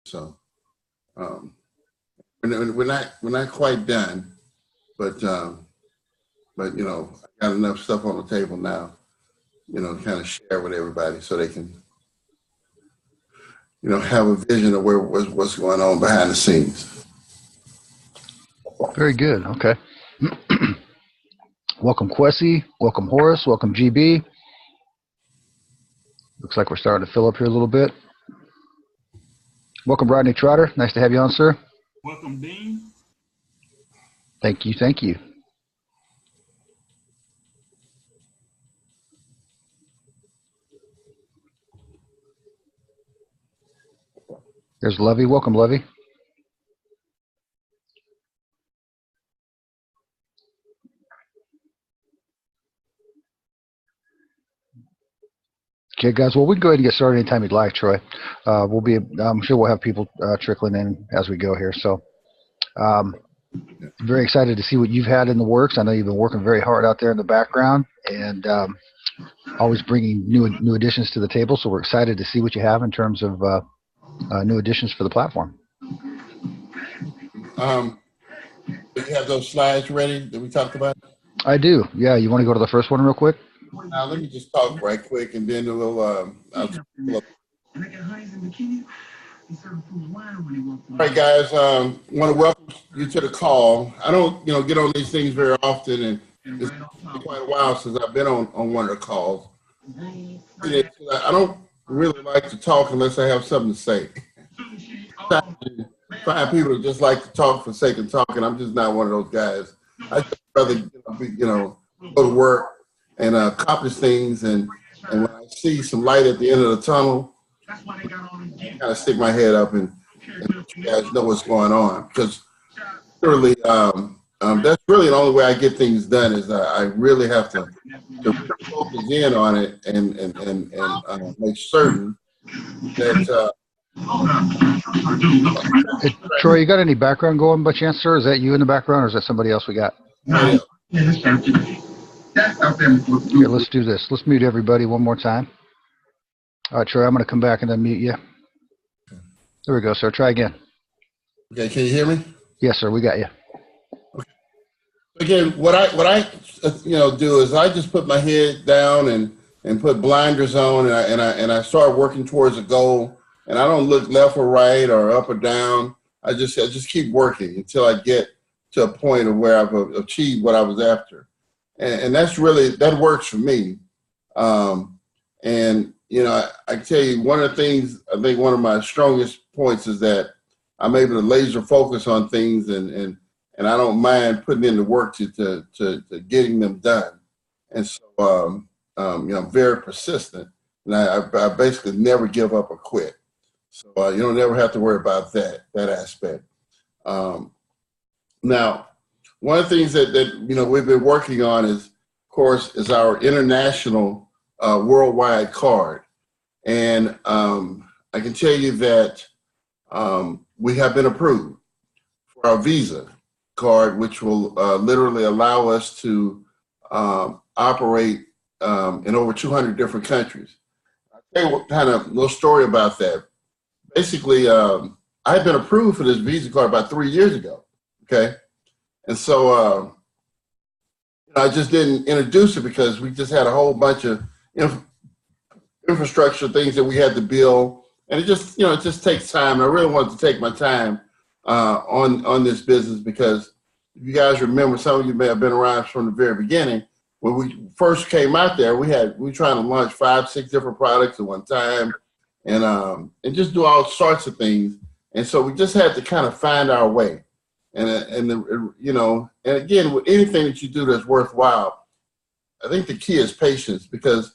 So we're not quite done, but you know, I got enough stuff on the table now, you know, to kind of share with everybody so they can, you know, have a vision of what's going on behind the scenes. Very good. Okay. Welcome, Quessy. Welcome, Horace. Welcome, GB. Looks like we're starting to fill up here a little bit. Welcome, Rodney Trotter. Nice to have you on, sir. Welcome, Dean. Thank you. Thank you. There's Levy. Welcome, Levy. Okay, guys. Well, we can go ahead and get started anytime you'd like, Troy. I'm sure we'll have people trickling in as we go here. So, very excited to see what you've had in the works. I know you've been working very hard out there in the background and always bringing new additions to the table. So we're excited to see what you have in terms of new additions for the platform. Do you have those slides ready that we talked about? I do. Yeah. You want to go to the first one real quick? Now let me just talk right quick, and then we'll. All right, guys. Want to welcome you to the call. I don't, you know, get on these things very often, and it's been quite a while since I've been on one of the calls. I don't really like to talk unless I have something to say. Find people that just like to talk for the sake of talking. I'm just not one of those guys. I just rather, you know, go to work and accomplish things, and when I see some light at the end of the tunnel, I kind of stick my head up and let you guys know what's going on, because literally that's really the only way I get things done is I really have to focus in on it and make certain that. Hey, Troy, you got any background going by chance, sir? Is that you in the background, or is that somebody else we got? No. Here, let's do this. Let's mute everybody one more time. All right, Troy, I'm going to come back and unmute you. There we go, sir. Try again. Okay, can you hear me? Yes, sir. We got you. Okay. Again, what I you know do is I just put my head down and put blinders on, and I start working towards a goal, and I don't look left or right or up or down. I just keep working until I get to a point of where I've achieved what I was after. And that's really, that works for me. And, you know, I tell you, one of the things, I think one of my strongest points is that I'm able to laser focus on things, and I don't mind putting in the work to getting them done. And so, you know, I'm very persistent, and I basically never give up or quit. So you don't never have to worry about that aspect. Now, one of the things that you know we've been working on is, of course, is our international worldwide card, and I can tell you that we have been approved for our Visa card, which will literally allow us to operate in over 200 different countries. I'll tell you what kind of little story about that. Basically, I had been approved for this Visa card about 3 years ago. Okay, and so I just didn't introduce it because we just had a whole bunch of infrastructure things that we had to build, and it just takes time. I really wanted to take my time on this business, because if you guys remember, some of you may have been around from the very beginning. When we first came out there, we were trying to launch 5, 6 different products at one time, and just do all sorts of things. And so we just had to kind of find our way. And you know, and again, with anything that you do that's worthwhile, I think the key is patience, because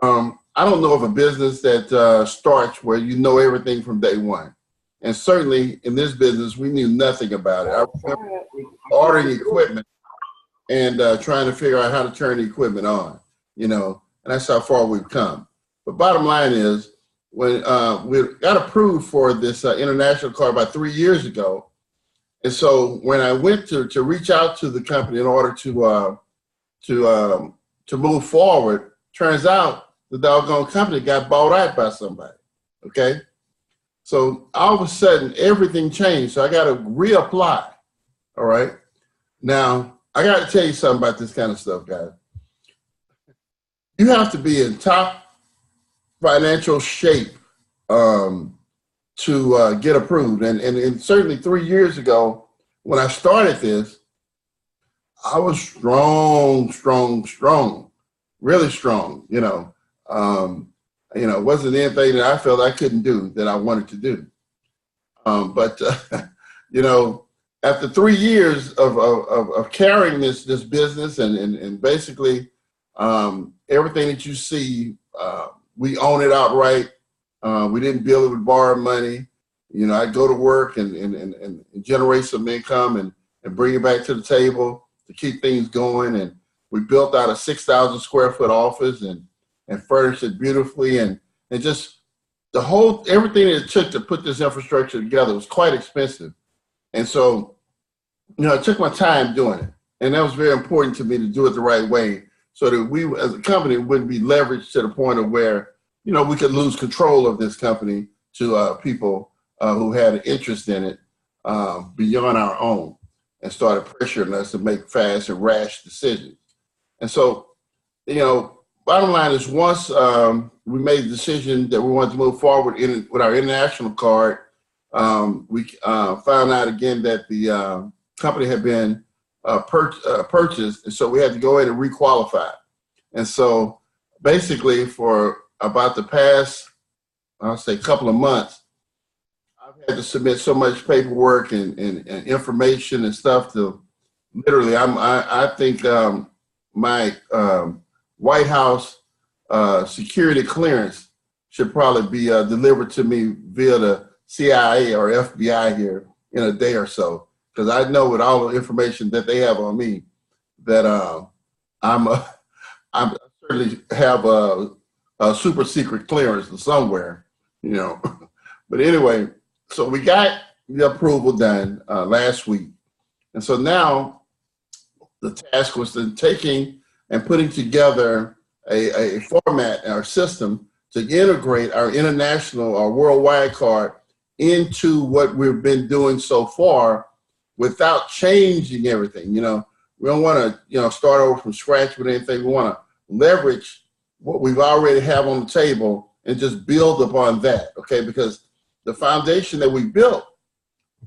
I don't know of a business that starts where you know everything from day one. And certainly in this business, we knew nothing about it. I remember ordering equipment and trying to figure out how to turn the equipment on, you know, and that's how far we've come. But bottom line is, when we got approved for this international card about 3 years ago, and so when I went to reach out to the company in order to move forward, turns out the doggone company got bought out by somebody. Okay, So all of a sudden, everything changed. So I got to reapply. All right. Now, I got to tell you something about this kind of stuff, guys. You have to be in top financial shape to get approved. And certainly 3 years ago, when I started this, I was strong, really strong. It wasn't anything that I felt I couldn't do that I wanted to do. But after 3 years of carrying this business and basically everything that you see, we own it outright. We didn't build it with borrowed money. I go to work and generate some income and bring it back to the table to keep things going. And we built out a 6,000 square foot office and furnished it beautifully. And just everything that it took to put this infrastructure together was quite expensive. And so, I took my time doing it. And that was very important to me to do it the right way so that we as a company wouldn't be leveraged to the point of where, we could lose control of this company to people who had an interest in it beyond our own and started pressuring us to make fast and rash decisions. And so, bottom line is once we made the decision that we wanted to move forward with our international card, we found out again that the company had been purchased, and so we had to go in and requalify. And so basically for about the past, I'll say couple of months, I've had to submit so much paperwork and information and stuff to literally, I think my White House security clearance should probably be delivered to me via the CIA or FBI here in a day or so, because I know with all the information that they have on me that I certainly have a super secret clearance somewhere, But anyway, so we got the approval done last week, and so now the task was then taking and putting together a format, our system, to integrate our international or worldwide card into what we've been doing so far without changing everything. We don't want to, start over from scratch with anything. We want to leverage what we've already have on the table and just build upon that, okay? Because the foundation that we built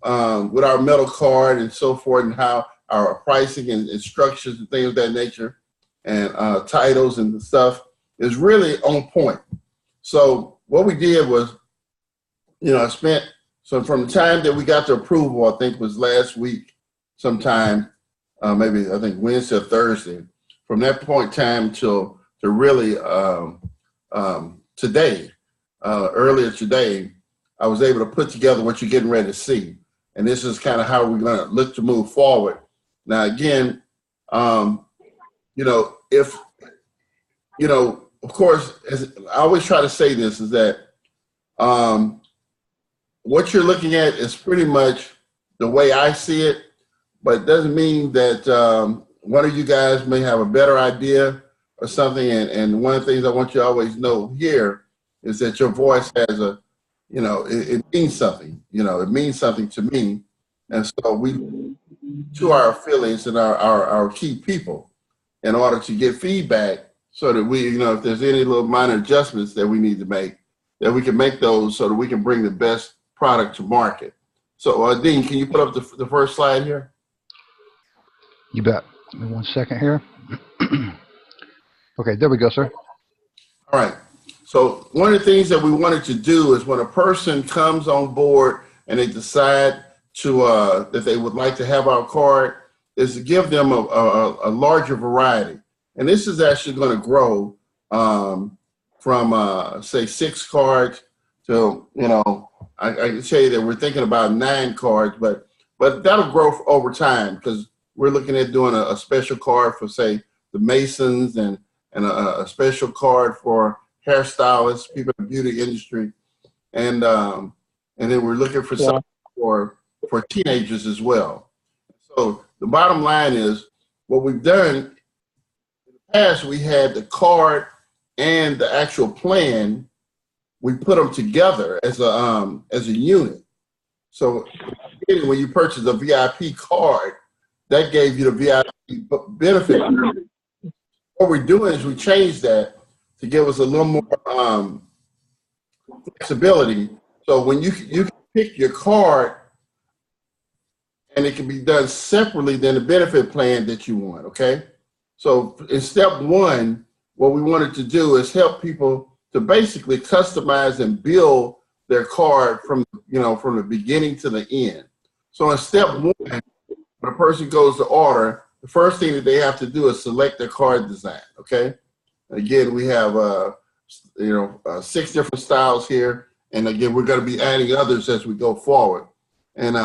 with our metal card and so forth, and how our pricing and structures and things of that nature, and titles and stuff is really on point. So what we did was, so from the time that we got the approval, I think was last week sometime, maybe I think Wednesday or Thursday, from that point in time to really today, earlier today, I was able to put together what you're getting ready to see. And this is kind of how we're going to look to move forward. Now, again, of course, as I always try to say this, is that what you're looking at is pretty much the way I see it, but it doesn't mean that one of you guys may have a better idea or something. And one of the things I want you to always know here is that your voice has it means something. It means something to me. And so to our affiliates and our key people, in order to get feedback, so that we, if there's any little minor adjustments that we need to make, that we can make those so that we can bring the best product to market. So, Dean, can you put up the first slide here? You bet. Give me 1 second here. Okay, there we go, sir. All right. So one of the things that we wanted to do is when a person comes on board and they decide to that they would like to have our card, is to give them a larger variety. And this is actually going to grow from, say, 6 cards to, I can tell you that we're thinking about 9 cards, but that'll grow over time, because we're looking at doing a special card for, say, the Masons, and a special card for hairstylists, people in the beauty industry. And then we're looking for something for teenagers as well. So the bottom line is, what we've done in the past, we had the card and the actual plan we put them together as a unit. So when you purchase a VIP card, that gave you the VIP benefit. What we're doing is we changed that to give us a little more flexibility. So when you can pick your card, and it can be done separately than the benefit plan that you want. Okay. So in step one, what we wanted to do is help people to basically customize and build their card from the beginning to the end. So in step one, when a person goes to order, the first thing that they have to do is select their card design. Okay. Again, we have 6 different styles here, and again, we're going to be adding others as we go forward. And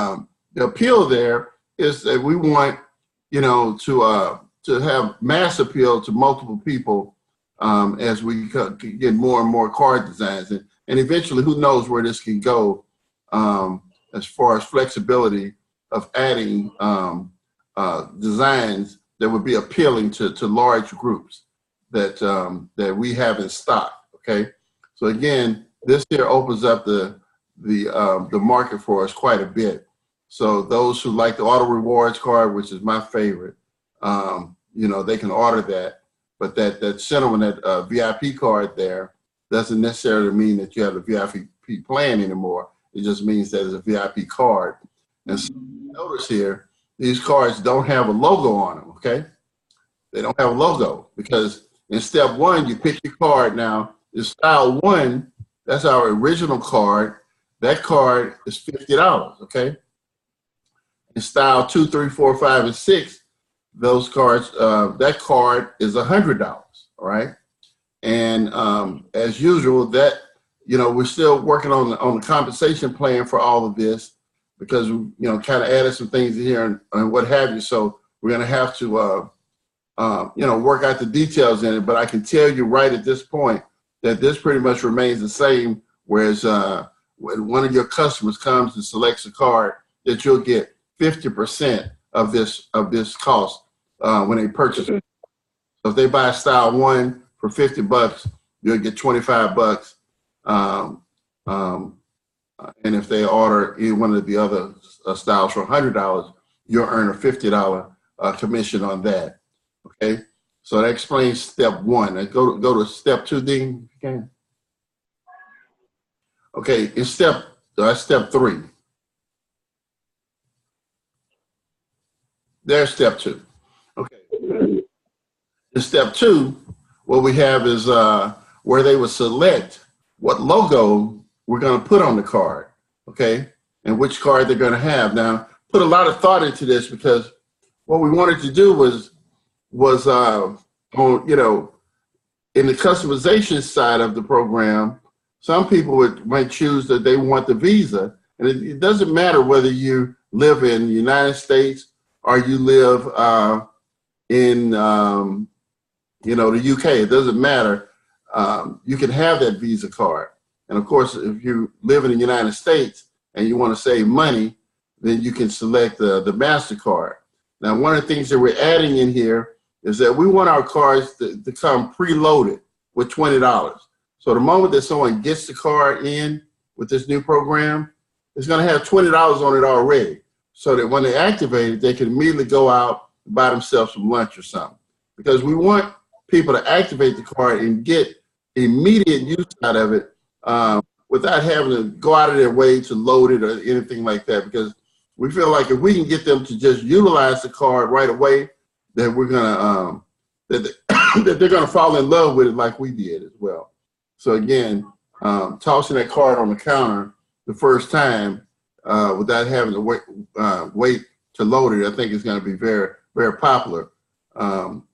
the appeal there is that we want to have mass appeal to multiple people as we get more and more card designs, and eventually, who knows where this can go as far as flexibility of adding designs that would be appealing to large groups that we have in stock. Okay, so again, this here opens up the market for us quite a bit. So those who like the auto rewards card, which is my favorite, they can order that. But that gentleman, that VIP card there, doesn't necessarily mean that you have a VIP plan anymore. It just means that it's a VIP card. And so notice here, these cards don't have a logo on them, okay? They don't have a logo because in step one, you pick your card. Now, in style 1, that's our original card. That card is $50, okay? In style 2, 3, 4, 5, and 6, those cards, that card is $100, all right? And as usual, that we're still working on the compensation plan for all of this because kind of added some things here and what have you. So we're going to have to work out the details in it. But I can tell you right at this point that this pretty much remains the same. Whereas when one of your customers comes and selects a card, that you'll get 50% of this cost when they purchase it. So if they buy style 1 for $50, you'll get $25. And if they order either one of the other styles for $100, you'll earn a $50 commission on that. Okay, so that explains step 1. Let's go to step 2, Dean. Okay. Okay, in step 3. There's step 2. Okay. In step 2, what we have is where they would select what logo we're going to put on the card, okay, and which card they're going to have. Now, put a lot of thought into this because what we wanted to do was in the customization side of the program, some people might choose that they want the Visa, and it doesn't matter whether you live in the United States or you live in the UK. It doesn't matter. You can have that Visa card. And of course, if you live in the United States and you want to save money, then you can select the MasterCard. Now, one of the things that we're adding in here is that we want our cards to come preloaded with $20. So the moment that someone gets the card in with this new program, it's going to have $20 on it already. So that when they activate it, they can immediately go out and buy themselves some lunch or something. Because we want people to activate the card and get immediate use out of it without having to go out of their way to load it or anything like that. Because we feel like if we can get them to just utilize the card right away, that we're gonna that they're gonna fall in love with it like we did as well. So again, tossing that card on the counter the first time without having to wait to load it, I think is going to be very, very popular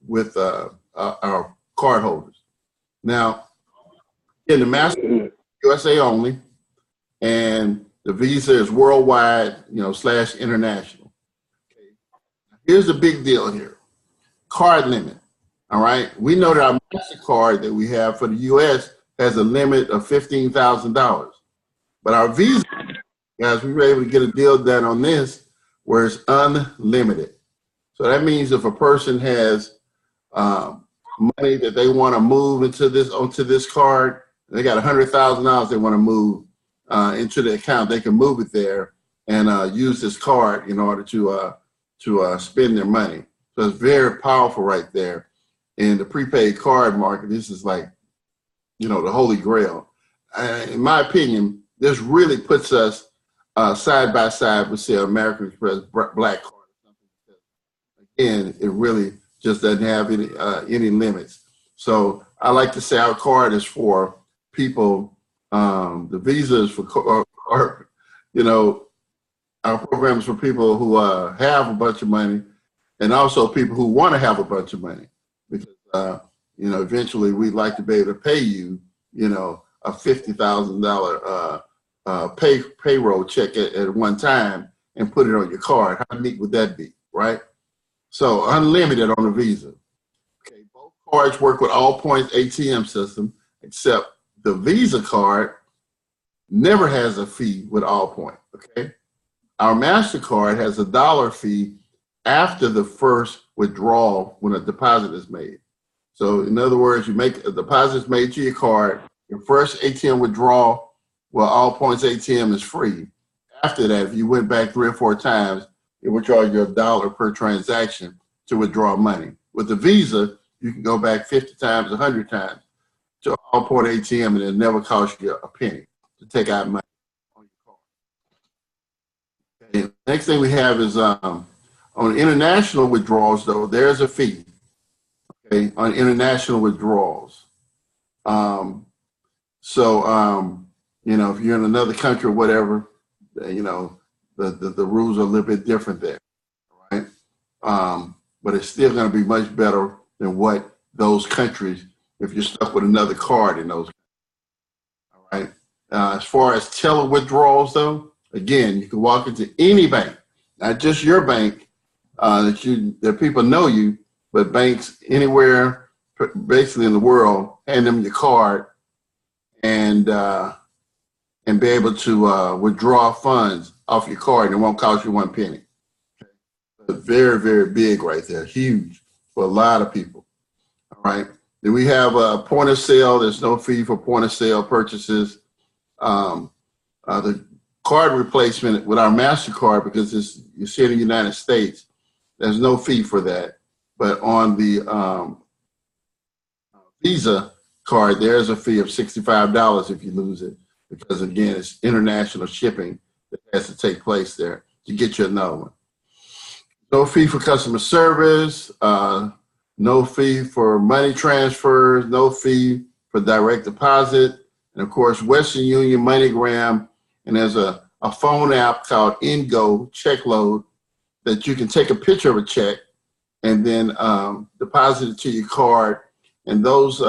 with our card holders. Now, in the Master USA only, and the Visa is worldwide, / international. Okay. Here's the big deal here: card limit. All right, we know that our MasterCard that we have for the U.S. has a limit of $15,000, but our Visa, guys, we were able to get a deal done on this where it's unlimited. So that means if a person has money that they want to move onto this card, they got $100,000 they want to move into the account, they can move it there and use this card in order to spend their money. So it's very powerful right there. In the prepaid card market, this is like, the holy grail. In my opinion, this really puts us side by side with, say, American Express Black Card. Again, it really just doesn't have any limits. So I like to say our card is for people. The Visa is for, our program is for people who have a bunch of money, and also people who want to have a bunch of money, because eventually we'd like to be able to pay you, a $50,000 payroll check at one time and put it on your card. How neat would that be, right? So unlimited on the Visa. Okay, both cards work with all points ATM system, except the Visa card never has a fee with all point. Okay, our MasterCard has a $1 fee after the first withdrawal when a deposit is made. So in other words, you make a deposit made to your card, your first ATM withdrawal, well, all points ATM is free. After that, if you went back 3 or 4 times, it would charge you $1 per transaction to withdraw money. With the Visa, you can go back 50 times, 100 times to all point ATM, and it never costs you a penny to take out money on your card. Okay. Next thing we have is on international withdrawals, though, there's a fee. Okay, on international withdrawals. If you're in another country or whatever, the rules are a little bit different there, right? But it's still going to be much better than what those countries, if you're stuck with another card in those countries, all right? As far as teller withdrawals, though, again, you can walk into any bank, not just your bank, that people know you, but banks anywhere, basically in the world, hand them your card and be able to withdraw funds off your card, and it won't cost you 1 penny. Okay. Very, very big right there, huge for a lot of people. All right. Then we have a point of sale. There's no fee for point of sale purchases. The card replacement with our MasterCard, because you see in the United States, there's no fee for that. But on the Visa card, there's a fee of $65 if you lose it, because again, it's international shipping that has to take place there to get you another one. No fee for customer service, no fee for money transfers, no fee for direct deposit, and of course, Western Union, MoneyGram, and there's a phone app called Ingo Check Load that you can take a picture of a check and then deposit it to your card. And those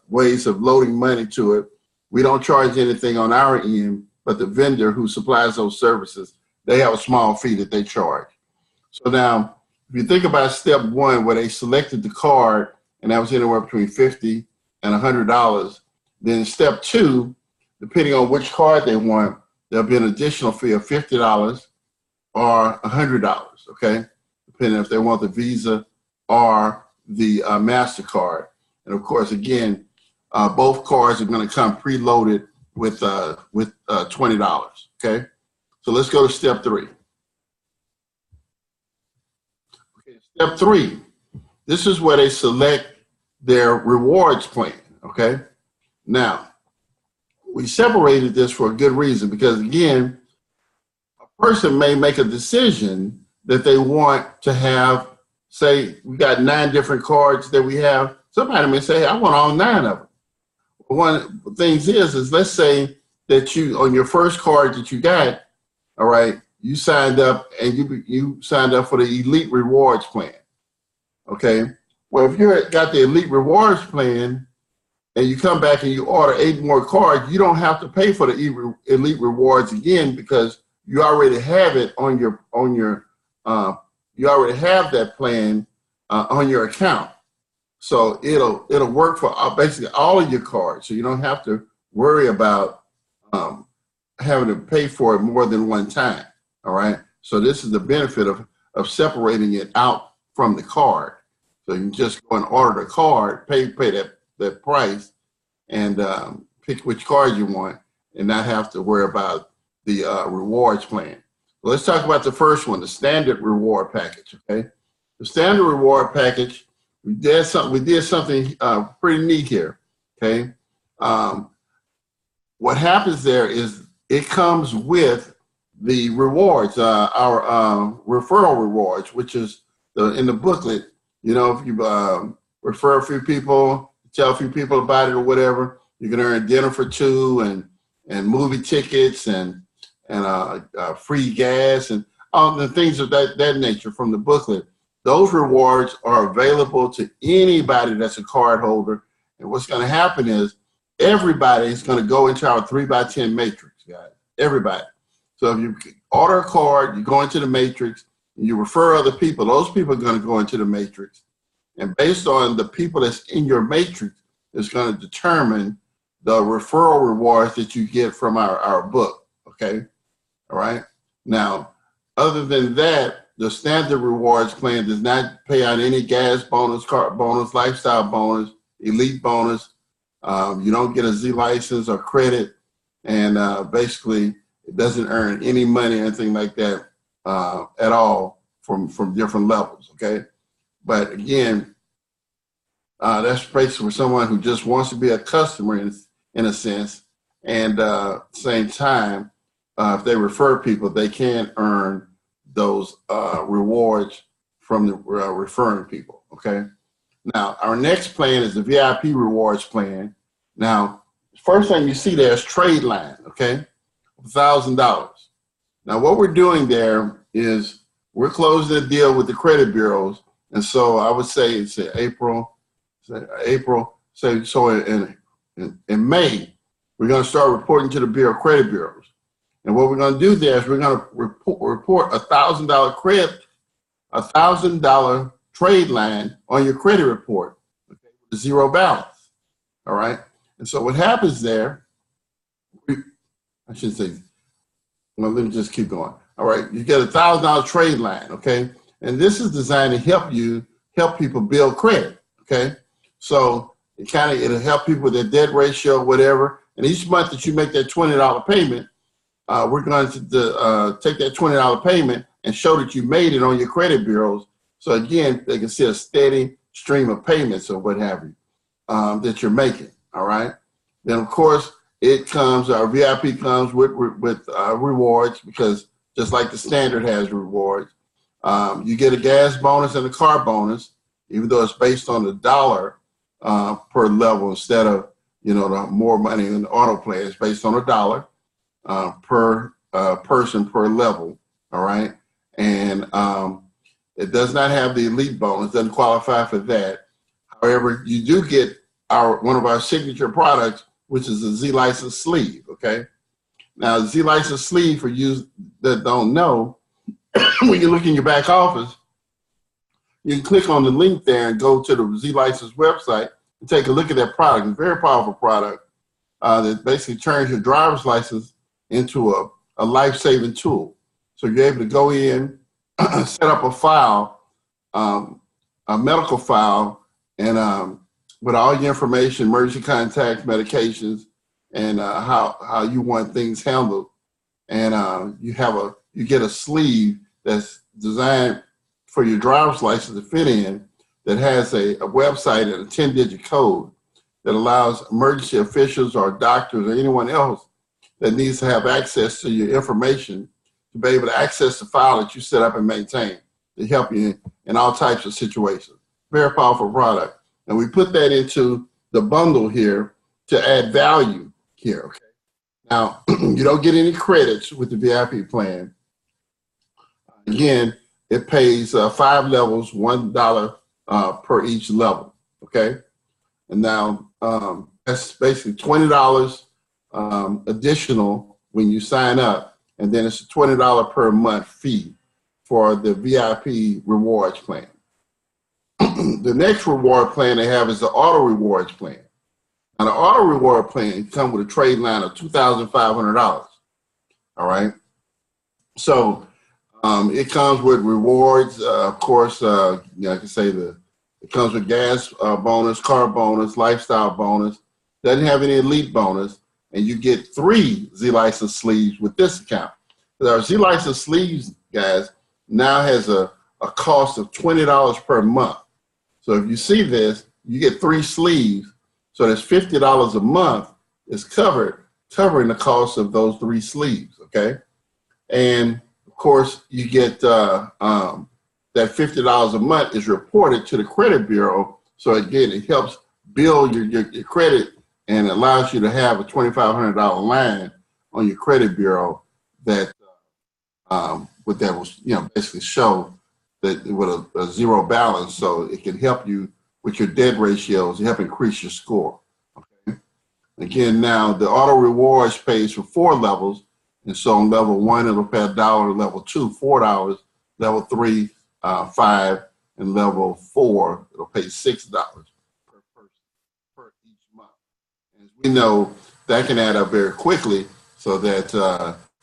ways of loading money to it, we don't charge anything on our end, but the vendor who supplies those services, they have a small fee that they charge. So now, if you think about step one, where they selected the card, and that was anywhere between $50 and $100, then step two, depending on which card they want, there'll be an additional fee of $50 or $100, okay? Depending if they want the Visa or the MasterCard. And of course, again, both cards are going to come preloaded with $20, okay? So let's go to step three. Okay, step three, this is where they select their rewards plan, okay? Now, we separated this for a good reason, because again, a person may make a decision that they want to have, say, we got 9 different cards that we have. Somebody may say, hey, I want all 9 of them. One of the things is let's say that you, on your first card that you got, all right, you signed up and you signed up for the Elite Rewards plan, okay? Well, if you got the Elite Rewards plan and you come back and you order 8 more cards, you don't have to pay for the Elite Rewards again, because you already have it on your you already have that plan on your account. So it'll work for basically all of your cards. So you don't have to worry about having to pay for it more than one time. All right. So this is the benefit of separating it out from the card. So you can just go and order the card, pay that price, and pick which card you want and not have to worry about the rewards plan. So let's talk about the first one, the standard reward package, okay? The standard reward package, we did something pretty neat here, okay? What happens there is it comes with the rewards, our referral rewards, which is in the booklet. You know, if you refer a few people, tell a few people about it or whatever, you can earn dinner for two and movie tickets and free gas and all the things of that nature from the booklet. Those rewards are available to anybody that's a card holder. And what's going to happen is everybody is going to go into our 3x10 matrix, guys. Everybody. So if you order a card, you go into the matrix, and you refer other people, those people are going to go into the matrix. And based on the people that's in your matrix, it's going to determine the referral rewards that you get from our book, okay? All right? Now, other than that, the standard rewards plan does not pay out any gas bonus, car bonus, lifestyle bonus, elite bonus. You don't get a Z license or credit, and basically it doesn't earn any money or anything like that at all from different levels, okay? But again, that's basically for someone who just wants to be a customer in a sense, and same time, if they refer people, they can earn those rewards from the referring people, okay? Now, our next plan is the VIP rewards plan. Now, first thing you see there is trade line, okay? $1,000. Now, what we're doing there is we're closing a deal with the credit bureaus. And so I would say it's April, so in May, we're going to start reporting to the credit bureaus. And what we're going to do there is we're going to report $1,000 trade line on your credit report, okay, with zero balance. All right. And so what happens there, I should say, well, let me just keep going. All right. You get $1,000 trade line. Okay. And this is designed to help people build credit. Okay. So it'll help people with their debt ratio, whatever. And each month that you make that $20 payment, we're going to take that $20 payment and show that you made it on your credit bureaus. So again, they can see a steady stream of payments or what have you that you're making. All right. Then of course our VIP comes with rewards, because just like the standard has rewards, you get a gas bonus and a car bonus, even though it's based on the dollar per level instead of the more money in the auto play. It's based on a dollar per person per level. All right. And it does not have the elite bonus, doesn't qualify for that. However, you do get one of our signature products, which is a Z license sleeve. Okay. Now, Z license sleeve, for you that don't know, when you look in your back office, you can click on the link there and go to the Z license website and take a look at that product. It's a very powerful product that basically turns your driver's license into a life-saving tool. So you're able to go in, set up a file, a medical file, and with all your information, emergency contacts, medications, and how you want things handled. And you get a sleeve that's designed for your driver's license to fit in, that has a website and a 10-digit code that allows emergency officials or doctors or anyone else that needs to have access to your information to be able to access the file that you set up and maintain to help you in all types of situations. Very powerful product. And we put that into the bundle here to add value here. Okay. Now, you don't get any credits with the VIP plan. Again, it pays 5 levels, $1 per each level. Okay. And now that's basically $20 additional when you sign up, and then it's a $20 per month fee for the VIP rewards plan. The next reward plan they have is the auto rewards plan. Now, the auto reward plan comes with a trade line of $2,500. All right. So it comes with rewards. Of course, I can say it comes with gas bonus, car bonus, lifestyle bonus. doesn't have any elite bonus, and you get 3 Z-License sleeves with this account. But our Z-License sleeves, guys, now has a cost of $20 per month. So if you see this, you get 3 sleeves. So that's $50 a month is covering the cost of those 3 sleeves, okay? And of course, you get that $50 a month is reported to the credit bureau. So again, it helps build your credit and allows you to have a $2,500 line on your credit bureau that with that will basically show that with a zero balance, so it can help you with your debt ratios, help increase your score. Okay. Again, now the auto rewards pays for 4 levels, and so on level 1 it'll pay $1, level 2 $4, level 3 $5, and level 4 it'll pay $6 per person per each month. And as we know, that can add up very quickly, so that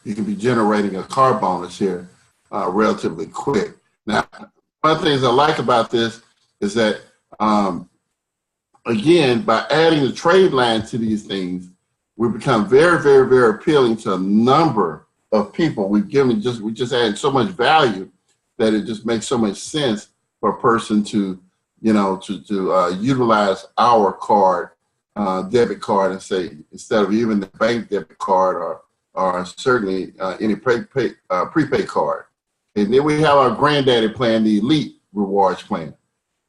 you can be generating a car bonus here relatively quick. Now, one of the things I like about this is that, again, by adding the trade line to these things, we become very, very, very appealing to a number of people. We just add so much value that it just makes so much sense for a person to utilize our card, debit card, and say, instead of even the bank debit card or certainly any prepaid card. And then we have our granddaddy plan, the Elite Rewards Plan.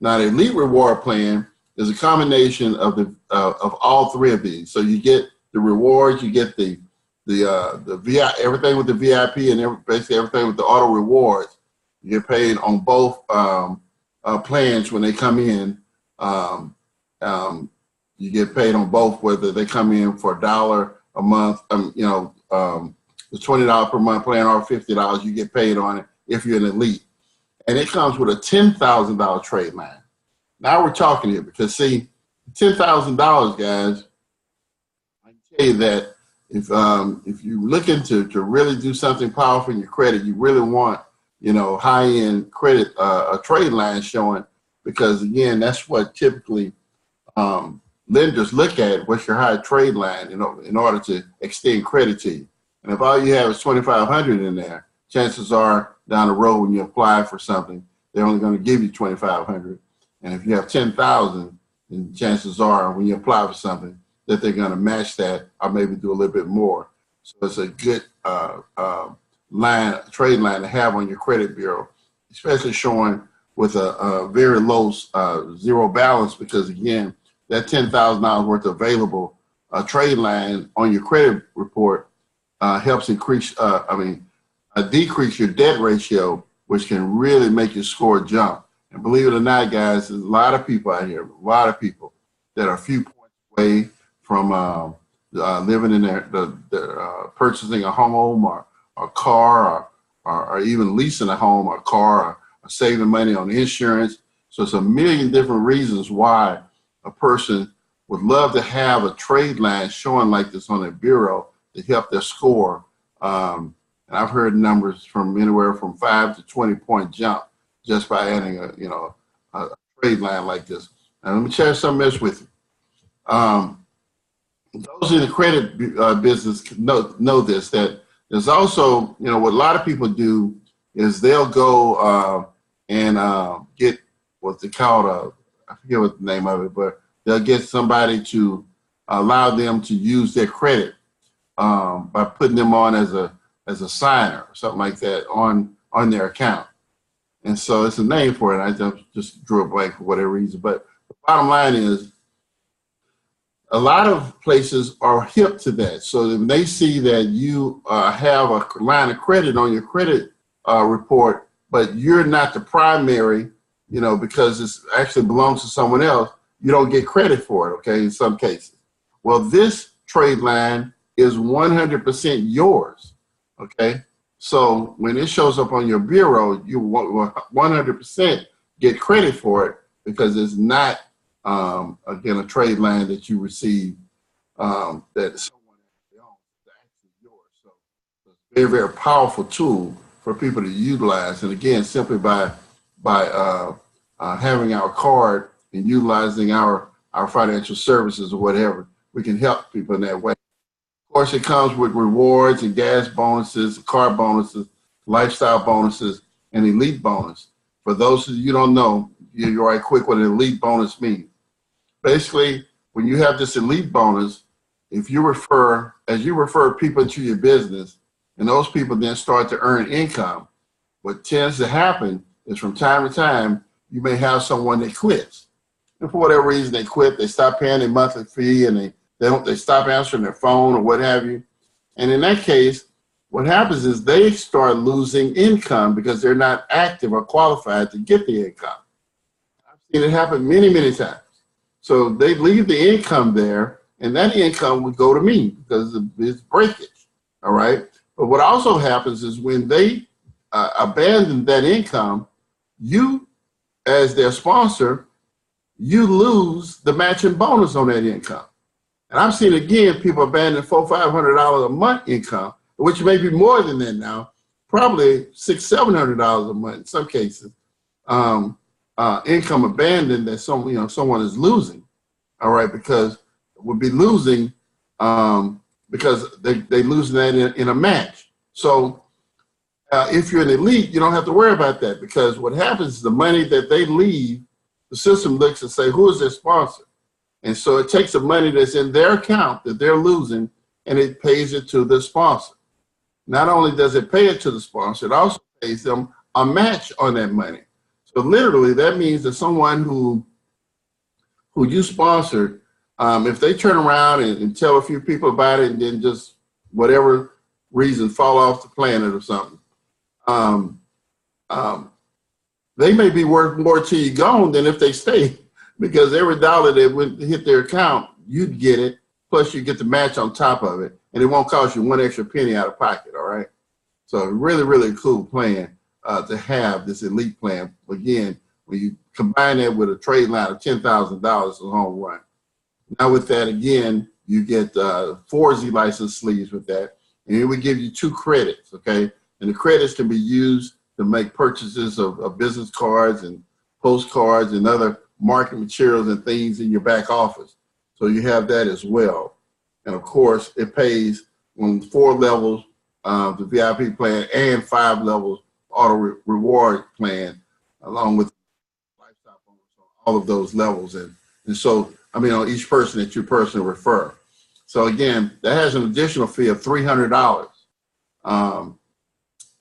Now, the Elite Reward Plan is a combination of all 3 of these. So you get the rewards, you get the VIP, everything with the VIP, and basically everything with the auto rewards. You get paid on both plans when they come in. You get paid on both, whether they come in for $1 a month, the $20 per month plan or $50, you get paid on it if you're an elite. And it comes with a $10,000 trade line. Now we're talking here, because see, $10,000, guys, I can tell you that if you're looking to really do something powerful in your credit, you really want, high-end credit, a trade line showing, because again, that's what typically lenders look at. What's your high trade line in order to extend credit to you? And if all you have is $2,500 in there, chances are down the road when you apply for something, they're only going to give you $2,500. And if you have $10,000, then chances are when you apply for something that they're going to match that or maybe do a little bit more. So it's a good trade line to have on your credit bureau, especially showing with a very low zero balance, because again, that $10,000 worth of available trade line on your credit report helps decrease your debt ratio, which can really make your score jump. And believe it or not, guys, there's a lot of people out here, that are a few points away from living in their purchasing a home or a car or even leasing a home or a car or saving money on insurance. So it's a million different reasons why a person would love to have a trade line showing like this on their bureau to help their score. And I've heard numbers from anywhere from 5 to 20 point jump just by adding a trade line like this. Now let me share something else with you. Those in the credit business know this, that there's also, what a lot of people do is they'll go and get what they call I forget what the name of it, but they'll get somebody to allow them to use their credit by putting them on as a signer or something like that on their account. And so it's a name for it. I just drew a blank for whatever reason. But the bottom line is, a lot of places are hip to that. So when they see that you have a line of credit on your credit report, but you're not the primary, because it actually belongs to someone else, you don't get credit for it, okay, in some cases. Well, this trade line is 100% yours, okay? So when it shows up on your bureau, you 100% get credit for it, because it's not, again, a trade line that you receive that someone actually owns. It's actually yours. So it's a very, very powerful tool for people to utilize. And again, simply by having our card and utilizing our financial services or whatever, we can help people in that way. Of course, it comes with rewards and gas bonuses, car bonuses, lifestyle bonuses, and elite bonus. For those of you who don't know, you're right quick what an elite bonus means. Basically, when you have this elite bonus, if you refer, as you refer people into your business, and those people then start to earn income, what tends to happen is from time to time, you may have someone that quits. And for whatever reason they quit, they stop paying their monthly fee and they stop answering their phone or what have you. And in that case, what happens is they start losing income because they're not active or qualified to get the income. I've seen it happen many, many times. So they leave the income there, and that income would go to me because it's breakage, all right? But what also happens is when they abandon that income, you, as their sponsor, you lose the matching bonus on that income. And I've seen, again, people abandon $400, $500 a month income, which may be more than that now, probably $600, $700 a month in some cases. Income abandoned that someone is losing, all right, because would be losing because they losing that in a match. So if you're an elite, you don't have to worry about that, because what happens is the money that they leave, the system looks and say, who is their sponsor? And so it takes the money that's in their account that they're losing and it pays it to the sponsor. Not only does it pay it to the sponsor, it also pays them a match on that money. So literally, that means that someone who you sponsored, if they turn around and tell a few people about it and then just whatever reason fall off the planet or something, they may be worth more to you gone than if they stay, because every dollar that would hit their account, you'd get it, plus you get the match on top of it, and it won't cost you one extra penny out of pocket, all right? So really, really cool plan to have, this elite plan. Again, when you combine that with a trade line of $10,000, it's a home run. Now with that, again, you get 4 Z license sleeves with that, and it would give you 2 credits, okay? And the credits can be used to make purchases of business cards and postcards and other marketing materials and things in your back office. So you have that as well. And of course, it pays on 4 levels of the VIP plan and 5 levels auto reward plan, along with lifestyle bonus on all of those levels. And so, I mean, on each person that you personally refer. So again, that has an additional fee of $300.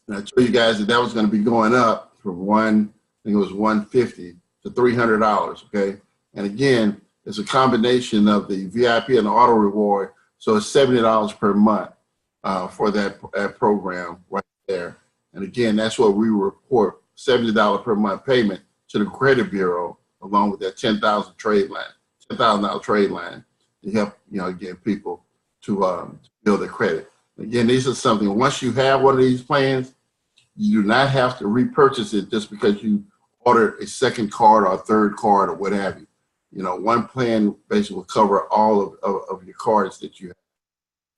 And I told you guys that was going to be going up from I think it was $150 to $300, okay? And again, it's a combination of the VIP and the auto reward, so it's $70 per month for that program right there. And again, that's what we report, $70 per month payment to the credit bureau, along with that $10,000 trade line to help, get people to build their credit. Again, these are something, once you have one of these plans, you do not have to repurchase it just because you order a second card or a third card or what have you. One plan basically will cover all of your cards that you have.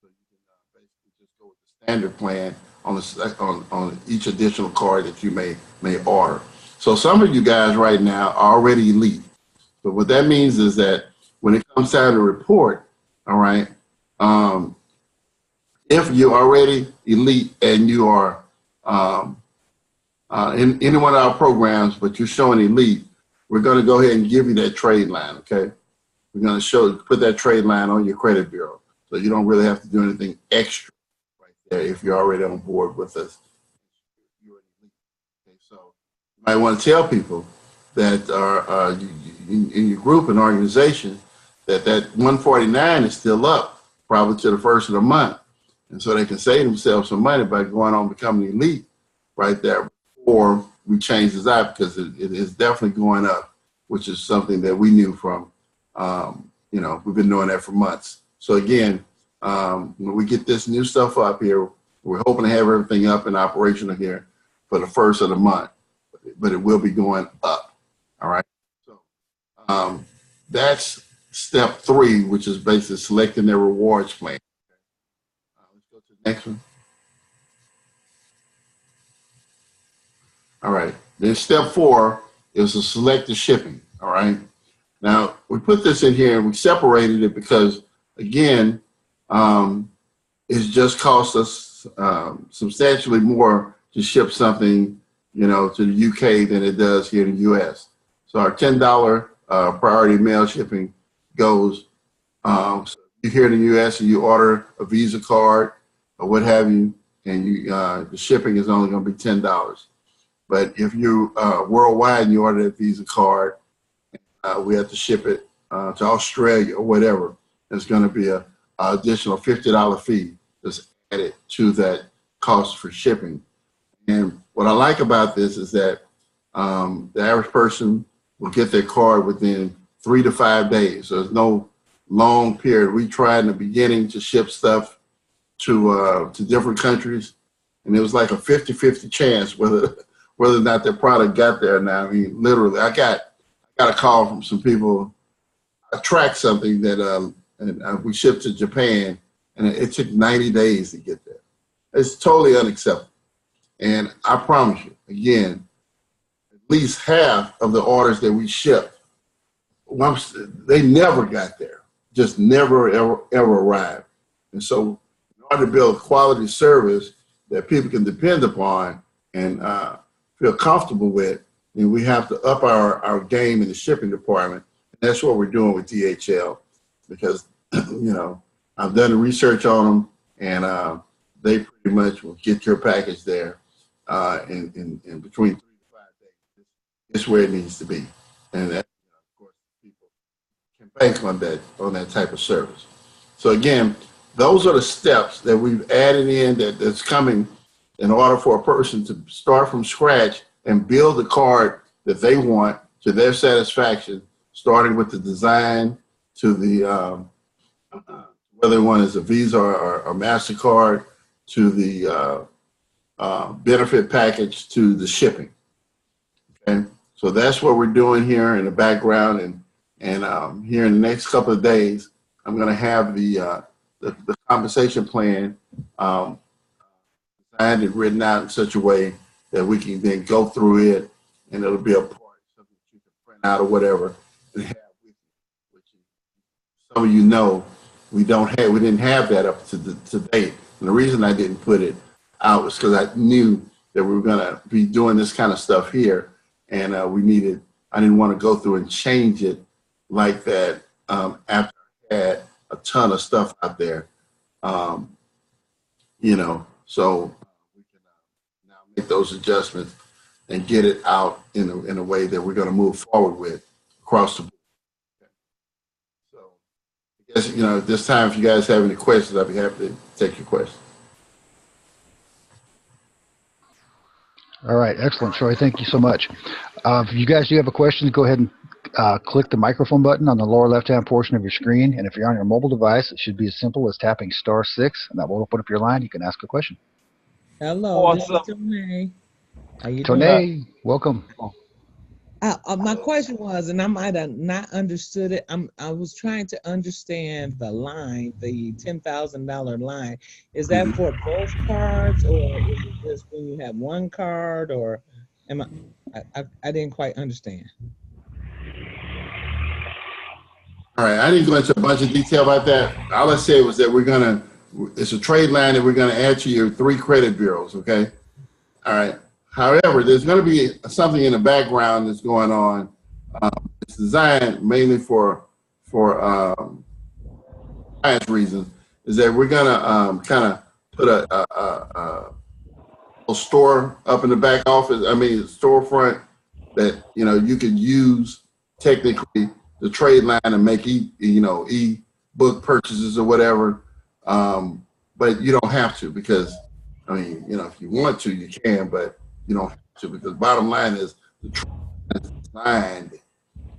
So you can basically just go with the standard plan on each additional card that you may order. So some of you guys right now are already elite. But what that means is that when it comes time to report, all right, if you're already elite and you are in any one of our programs, but you're showing elite, we're going to go ahead and give you that trade line, okay? We're going to put that trade line on your credit bureau, so you don't really have to do anything extra right there if you're already on board with us. Okay, so you might want to tell people that are in your group and organization that 149 is still up, probably to the first of the month. And so they can save themselves some money by going on becoming elite right there, or we change this out, because it is definitely going up, which is something that we knew from, we've been doing that for months. So again, when we get this new stuff up here, we're hoping to have everything up and operational here for the first of the month, but it will be going up, all right? So that's step 3, which is basically selecting their rewards plan. Let's go to the next one. All right, then step 4 is to select the shipping, all right? Now, we put this in here and we separated it because again, it just costs us substantially more to ship something, to the UK than it does here in the US. So our $10 priority mail shipping goes. So if you're here in the US and you order a Visa card or what have you, and the shipping is only going to be $10. But if you worldwide and you order that Visa card, we have to ship it to Australia or whatever. There's going to be a additional $50 fee that's added to that cost for shipping. And what I like about this is that the average person will get their card within 3 to 5 days. So there's no long period. We tried in the beginning to ship stuff to different countries, and it was like a 50-50 chance whether or not their product got there. Now, I mean, literally, I got a call from some people. I tracked something that we shipped to Japan, and it took 90 days to get there. It's totally unacceptable. And I promise you, again, at least half of the orders that we shipped, they never got there, just never, ever arrived. And so in order to build a quality service that people can depend upon and feel comfortable with, then we have to up our game in the shipping department. And that's what we're doing with DHL, because, I've done the research on them, and they pretty much will get your package there in between 3 to 5 days. It's where it needs to be. And that, of course, people can bank on that type of service. So again, those are the steps that we've added in that's coming in order for a person to start from scratch and build the card that they want to their satisfaction, starting with the design to the whether one is a Visa or MasterCard, to the benefit package, to the shipping. Okay, so that's what we're doing here in the background, and here in the next couple of days, I'm going to have the compensation plan designed and written out in such a way that we can then go through it, and it'll be a part, something that you can print out or whatever and have with you. Which some of you know, we didn't have that up to date. And the reason I didn't put it out was because I knew that we were going to be doing this kind of stuff here, and I didn't want to go through and change it like that after I had a ton of stuff out there, so we can now make those adjustments and get it out in a way that we're going to move forward with across the board. Okay. So I guess, at this time, if you guys have any questions, I'd be happy to take your questions. All right, excellent, Troy. Thank you so much. If you guys do have a question, go ahead and click the microphone button on the lower left-hand portion of your screen. And if you're on your mobile device, it should be as simple as tapping *6, and that will open up your line. You can ask a question. Hello, this is Tony. How you doing? Tony, welcome. My question was, and I might have not understood it. I was trying to understand the line, the $10,000 line. Is that for both cards, or is it just when you have one card, or I didn't quite understand. All right, I didn't go into a bunch of detail about that. All I said was that it's a trade line that we're going to add to your 3 credit bureaus, okay? All right. However, there's going to be something in the background that's going on. It's designed mainly for science reasons, is that we're going to kind of put a store up in the back office, storefront that, you can use technically the trade line and make e-book purchases or whatever, but you don't have to, because if you want to, you can, but you don't have to, because bottom line is the trade line is designed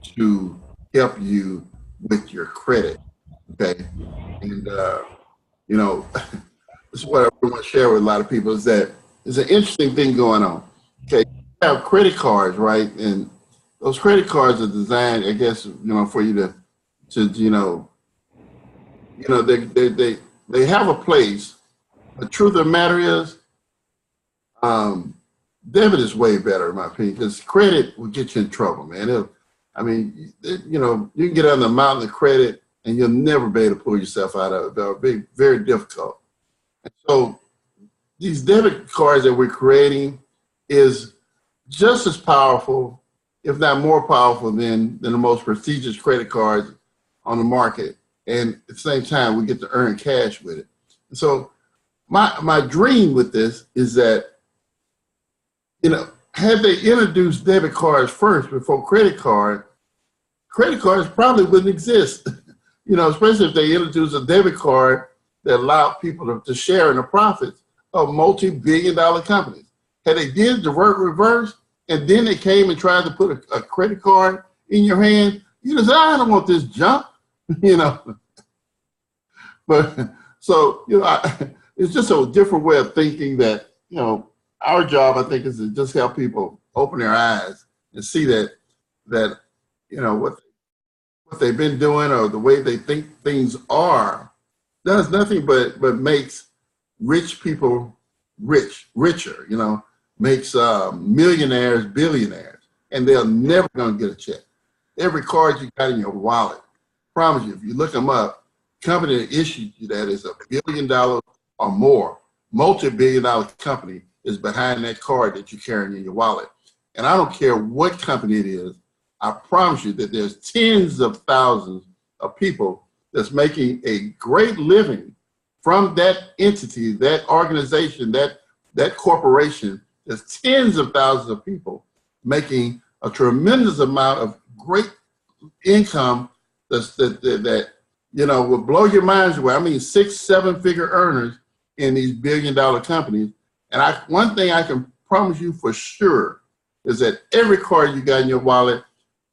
to help you with your credit. Okay, and this is what I want to share with a lot of people, is that there's an interesting thing going on. Okay, you have credit cards, right? And those credit cards are designed, I guess, for you to they have a place. The truth of the matter is, debit is way better, in my opinion, because credit will get you in trouble, man. You can get on the mountain of credit and you'll never be able to pull yourself out of it. They'll be very difficult. And so these debit cards that we're creating is just as powerful, if not more powerful than the most prestigious credit cards on the market. And at the same time, we get to earn cash with it. So my dream with this is that, you know, had they introduced debit cards first before credit cards probably wouldn't exist. You know, especially if they introduced a debit card that allowed people to share in the profits of multi-billion-dollar companies. Had they did the reverse, and then they came and tried to put a credit card in your hand, you just say, I don't want this junk, you know. But so, you know, it's just a different way of thinking that, you know, our job, I think, is to just help people open their eyes and see that, you know, what they've been doing or the way they think things are does nothing but makes rich people richer, you know, makes millionaires billionaires, and they're never going to get a check. Every card you got in your wallet, promise you, if you look them up, company that issued you that is $1 billion or more, multi-billion-dollar company is behind that card that you're carrying in your wallet. And I don't care what company it is, I promise you that there's tens of thousands of people that's making a great living from that entity, that organization, that corporation. There's tens of thousands of people making a tremendous amount of great income that you know, will blow your minds away. I mean, 6-7 figure earners in these billion-dollar companies. And one thing I can promise you for sure is that every card you got in your wallet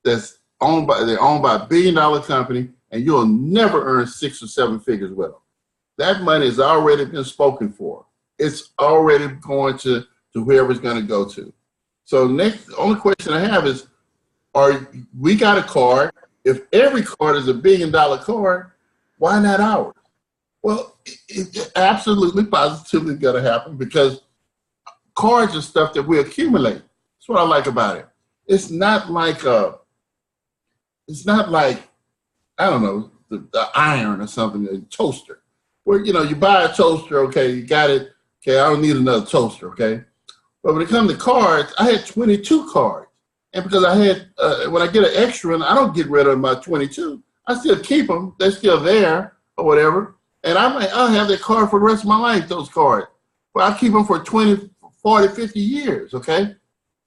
they're owned by $1 billion company, and you'll never earn 6 or 7 figures with them. That money has already been spoken for. It's already going to whoever's going to go to. So next, the only question I have is, we got a card. If every card is $1 billion card, why not ours? Well, it's absolutely positively going to happen because cards are stuff that we accumulate. That's what I like about it. It's not like I don't know, the iron or something, a toaster. Where, you know, you buy a toaster, okay, you got it, okay, I don't need another toaster, okay? But when it comes to cards, I had 22 cards. And because I had, when I get an extra, and I don't get rid of my 22, I still keep them. They're still there or whatever. And I'll have that card for the rest of my life, those cards. But I keep them for 20, 40, 50 years, okay?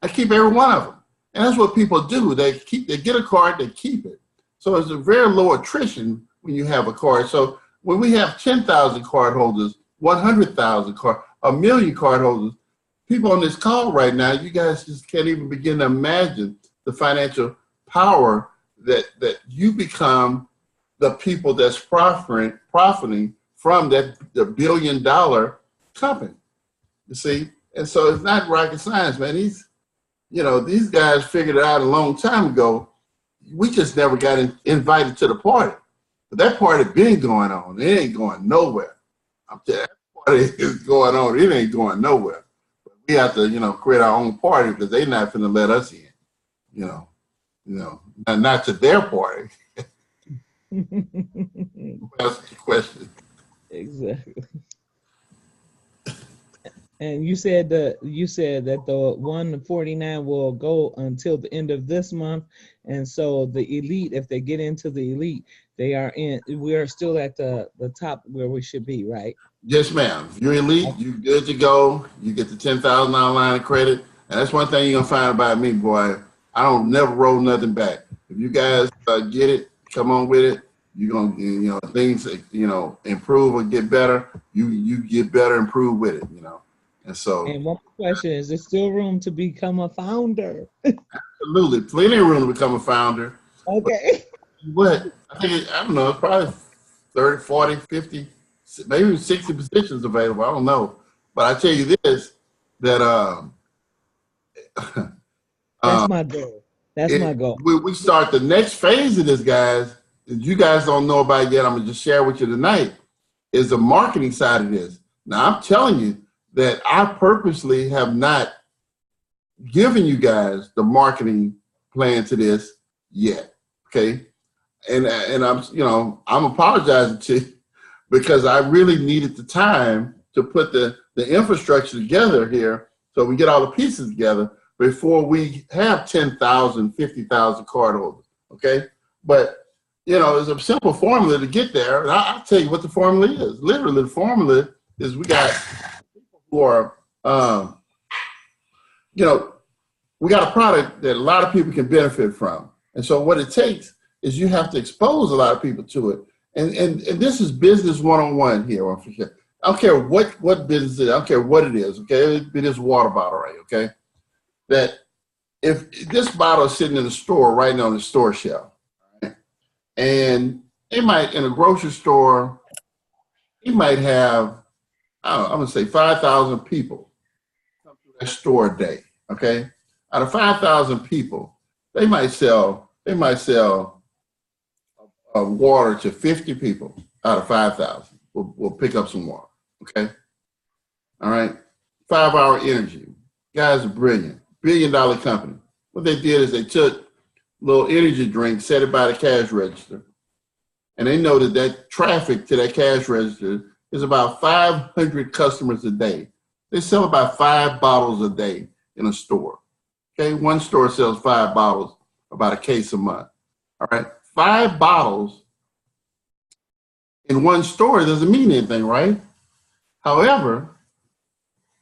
I keep every one of them. And that's what people do. They get a card, they keep it. So it's a very low attrition when you have a card. So when we have 10,000 card holders, 100,000 card, 1 million card holders, people on this call right now, you guys just can't even begin to imagine the financial power that you become the people that's profiting from the $1 billion company. You see? And so it's not rocket science, man. These guys figured it out a long time ago. We just never got invited to the party. But that party been going on. It ain't going nowhere. I'm telling you, that party is going on. It ain't going nowhere. But we have to, create our own party because they're not finna let us in. Not to their party. That's the question. Exactly. And you said that the 149 will go until the end of this month, and so the elite, if they get into the elite, we are still at the top where we should be, right? Yes, ma'am. If you're elite, you're good to go. You get the $10,000 line of credit, and that's one thing you're gonna find about me, boy. I don't never roll nothing back. If you guys get it, come on with it. You're gonna, things, improve or get better. You get better, improve with it, And so, and one question, is there still room to become a founder? Absolutely, plenty of room to become a founder. Okay. But I think, I don't know, it's probably 30, 40, 50, maybe 60 positions available. I don't know. But I tell you this, that that's my goal. That's my goal. We start the next phase of this, guys, that you guys don't know about yet. I'm going to just share with you tonight, is the marketing side of this. Now, I'm telling you, that I purposely have not given you guys the marketing plan to this yet, okay? and I'm, you know, I'm apologizing to you because I really needed the time to put the infrastructure together here so we get all the pieces together before we have 10,000, 50,000 cardholders. Okay. But, you know, it's a simple formula to get there. And I'll tell you what the formula is. Literally, the formula is we got people who are, you know, we got a product that a lot of people can benefit from. And so what it takes is you have to expose a lot of people to it. And this is business one-on-one here. I don't care what business it is. I don't care what it is. Okay, it is water bottle, right? Okay, that if this bottle is sitting in the store right now on the store shelf, right? And it might in a grocery store, it might have, I don't know, I'm gonna say 5,000 people come to that store a day. Okay, out of 5,000 people, they might sell water to 50 people out of 5,000. We'll pick up some water. Okay. All right. 5 Hour Energy. Guys are brilliant. $1 billion company. What they did is they took a little energy drink, set it by the cash register, and they noted that traffic to that cash register is about 500 customers a day. They sell about 5 bottles a day in a store. Okay. One store sells 5 bottles, about a case a month. All right. 5 bottles in one store doesn't mean anything, right? However,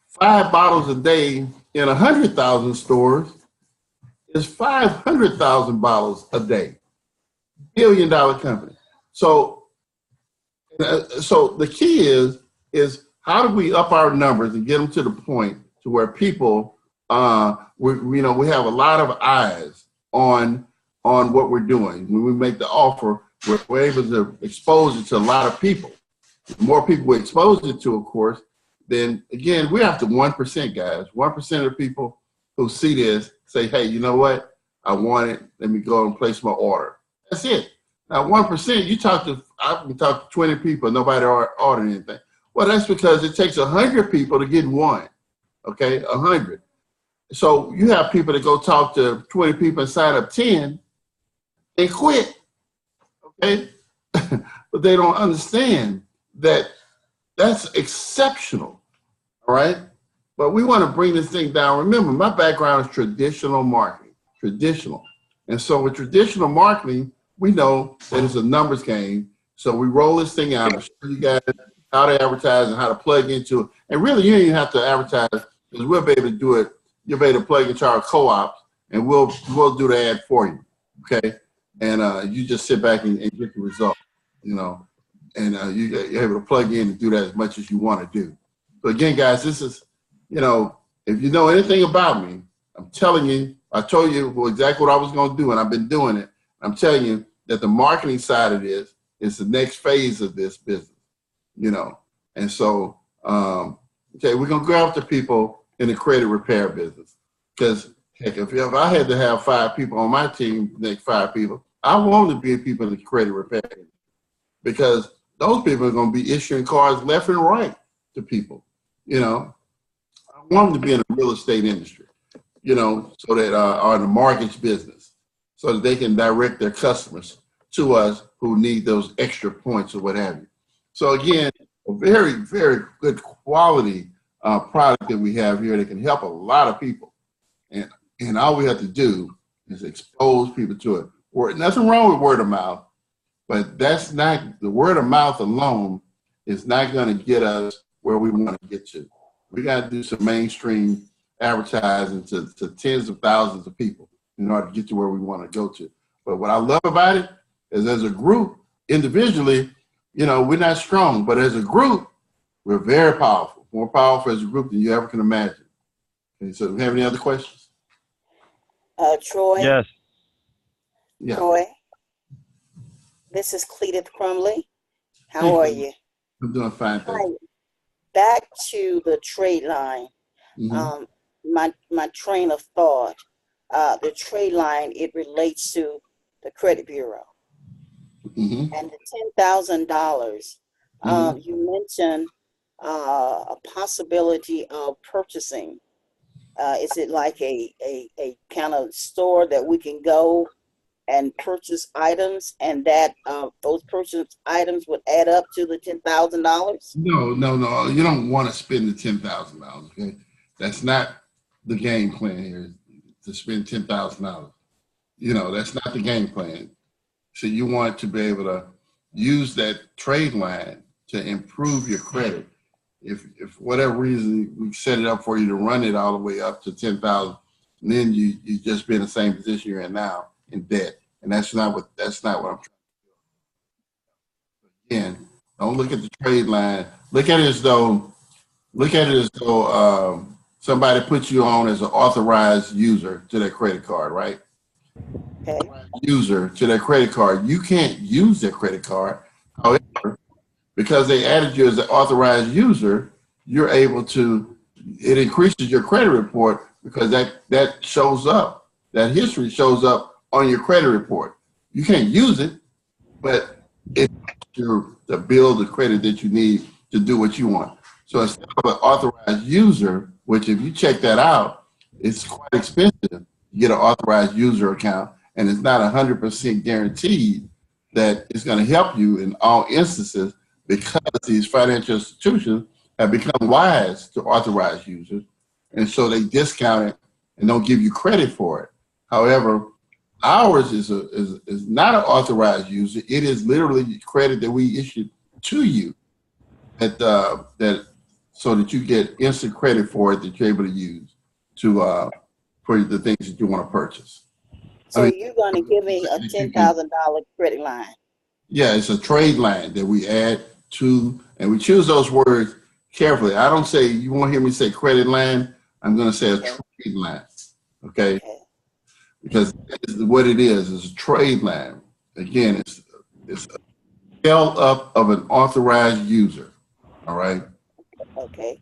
5 bottles a day in 100,000 stores is 500,000 bottles a day. $1 billion company. So the key is how do we up our numbers and get them to the point to where people, we have a lot of eyes on what we're doing. When we make the offer, we're able to expose it to a lot of people. The more people we expose it to, of course, then again, we have to 1%, guys. 1% of the people who see this say, hey, you know what? I want it. Let me go and place my order. That's it. Now, 1%, I can talk to 20 people, nobody ordered anything. Well, that's because it takes 100 people to get one, okay, 100. So you have people that go talk to 20 people and sign up 10 and quit, okay? But they don't understand that that's exceptional, all right? But we want to bring this thing down. Remember, my background is traditional marketing, traditional. And so with traditional marketing, we know that it's a numbers game. So we roll this thing out and show you guys how to advertise and how to plug into it. And really, you don't even have to advertise because we'll be able to do it. You'll be able to plug into our co-ops and we'll do the ad for you, okay? And you just sit back and get the result, you know, and you're able to plug in and do that as much as you want to do. So again, guys, this is, you know, if you know anything about me, I'm telling you, I told you exactly what I was going to do, and I've been doing it. I'm telling you that the marketing side of this is the next phase of this business, you know. And so, okay, we're going to go after people in the credit repair business because, heck, if I had to have 5 people on my team, next 5 people, I want to be people in the credit repair because those people are going to be issuing cards left and right to people, you know. I want them to be in the real estate industry, you know, so that are in the mortgage business, so that they can direct their customers to us who need those extra points or what have you. So again, a very, very good quality product that we have here that can help a lot of people. And all we have to do is expose people to it. Nothing wrong with word of mouth, but that's not, the word of mouth alone is not going to get us where we want to get to. We got to do some mainstream advertising to tens of thousands of people in order to get to where we want to go to. But what I love about it is as a group, individually, you know, we're not strong, but as a group, we're very powerful, more powerful as a group than you ever can imagine. Okay, so do we have any other questions? Troy? Yes. Yeah. Troy? This is Cletus Crumley. How are you? I'm doing fine, thank you. Back to the trade line. Mhm. My train of thought, the trade line, it relates to the credit bureau. Mhm. And the $10,000, you mentioned a possibility of purchasing. Is it like a kind of store that we can go and purchase items, and that those purchase items would add up to the $10,000? No. You don't want to spend the $10,000. Okay, that's not the game plan here. To spend $10,000. That's not the game plan. So you want to be able to use that trade line to improve your credit. If for whatever reason we set it up for you to run it all the way up to 10,000, then you just be in the same position you're in now in debt, and that's not what I'm trying to do. Again, don't look at the trade line. Look at it as though somebody puts you on as an authorized user to their credit card, right? Okay. User to their credit card. You can't use their credit card. However, because they added you as an authorized user, you're able to, it increases your credit report because that shows up, that history shows up on your credit report. You can't use it, but it's to build the credit that you need to do what you want. So instead of an authorized user, which if you check that out, it's quite expensive to get an authorized user account, and it's not 100% guaranteed that it's going to help you in all instances, because these financial institutions have become wise to authorized users, and so they discount it and don't give you credit for it. However, ours is not an authorized user. It is literally credit that we issued to you that so that you get instant credit for it that you're able to use to for the things that you want to purchase. So you're going to give me a $10,000 credit line? Yeah, it's a trade line that we add to, and we choose those words carefully. I don't say, you won't hear me say credit line. I'm going to say a trade line, okay? Because what it is a trade line. Again, it's a scale up of an authorized user, all right? Okay.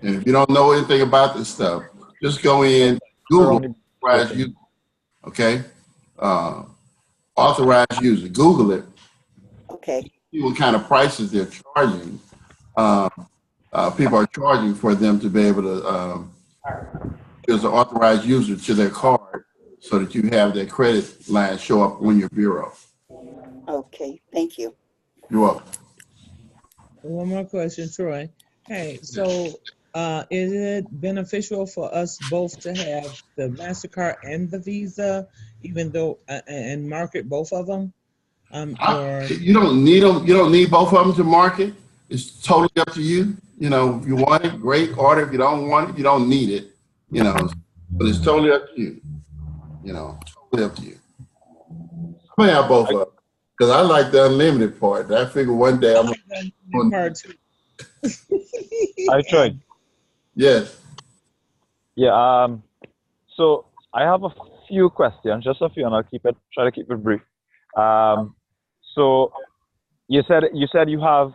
And if you don't know anything about this stuff, just go in, Google authorized user, okay? Authorized user, Google it. Okay. See what kind of prices they're charging. People are charging for them to be able to use an authorized user to their card so that you have that credit line show up on your bureau. Okay, thank you. You're welcome. One more question, Troy. Hey, so is it beneficial for us both to have the MasterCard and the Visa, even though, and market both of them? Or You don't need them. You don't need both of them to market. It's totally up to you. If you want it, great. Order. If you don't want it, you don't need it. But it's totally up to you. Totally up to you. I'm gonna have both of them because I like the unlimited part. I figure one day I'm gonna part too. I tried. Yes. Yeah. So I have a few questions, just a few, and I'll try to keep it brief. So you said you have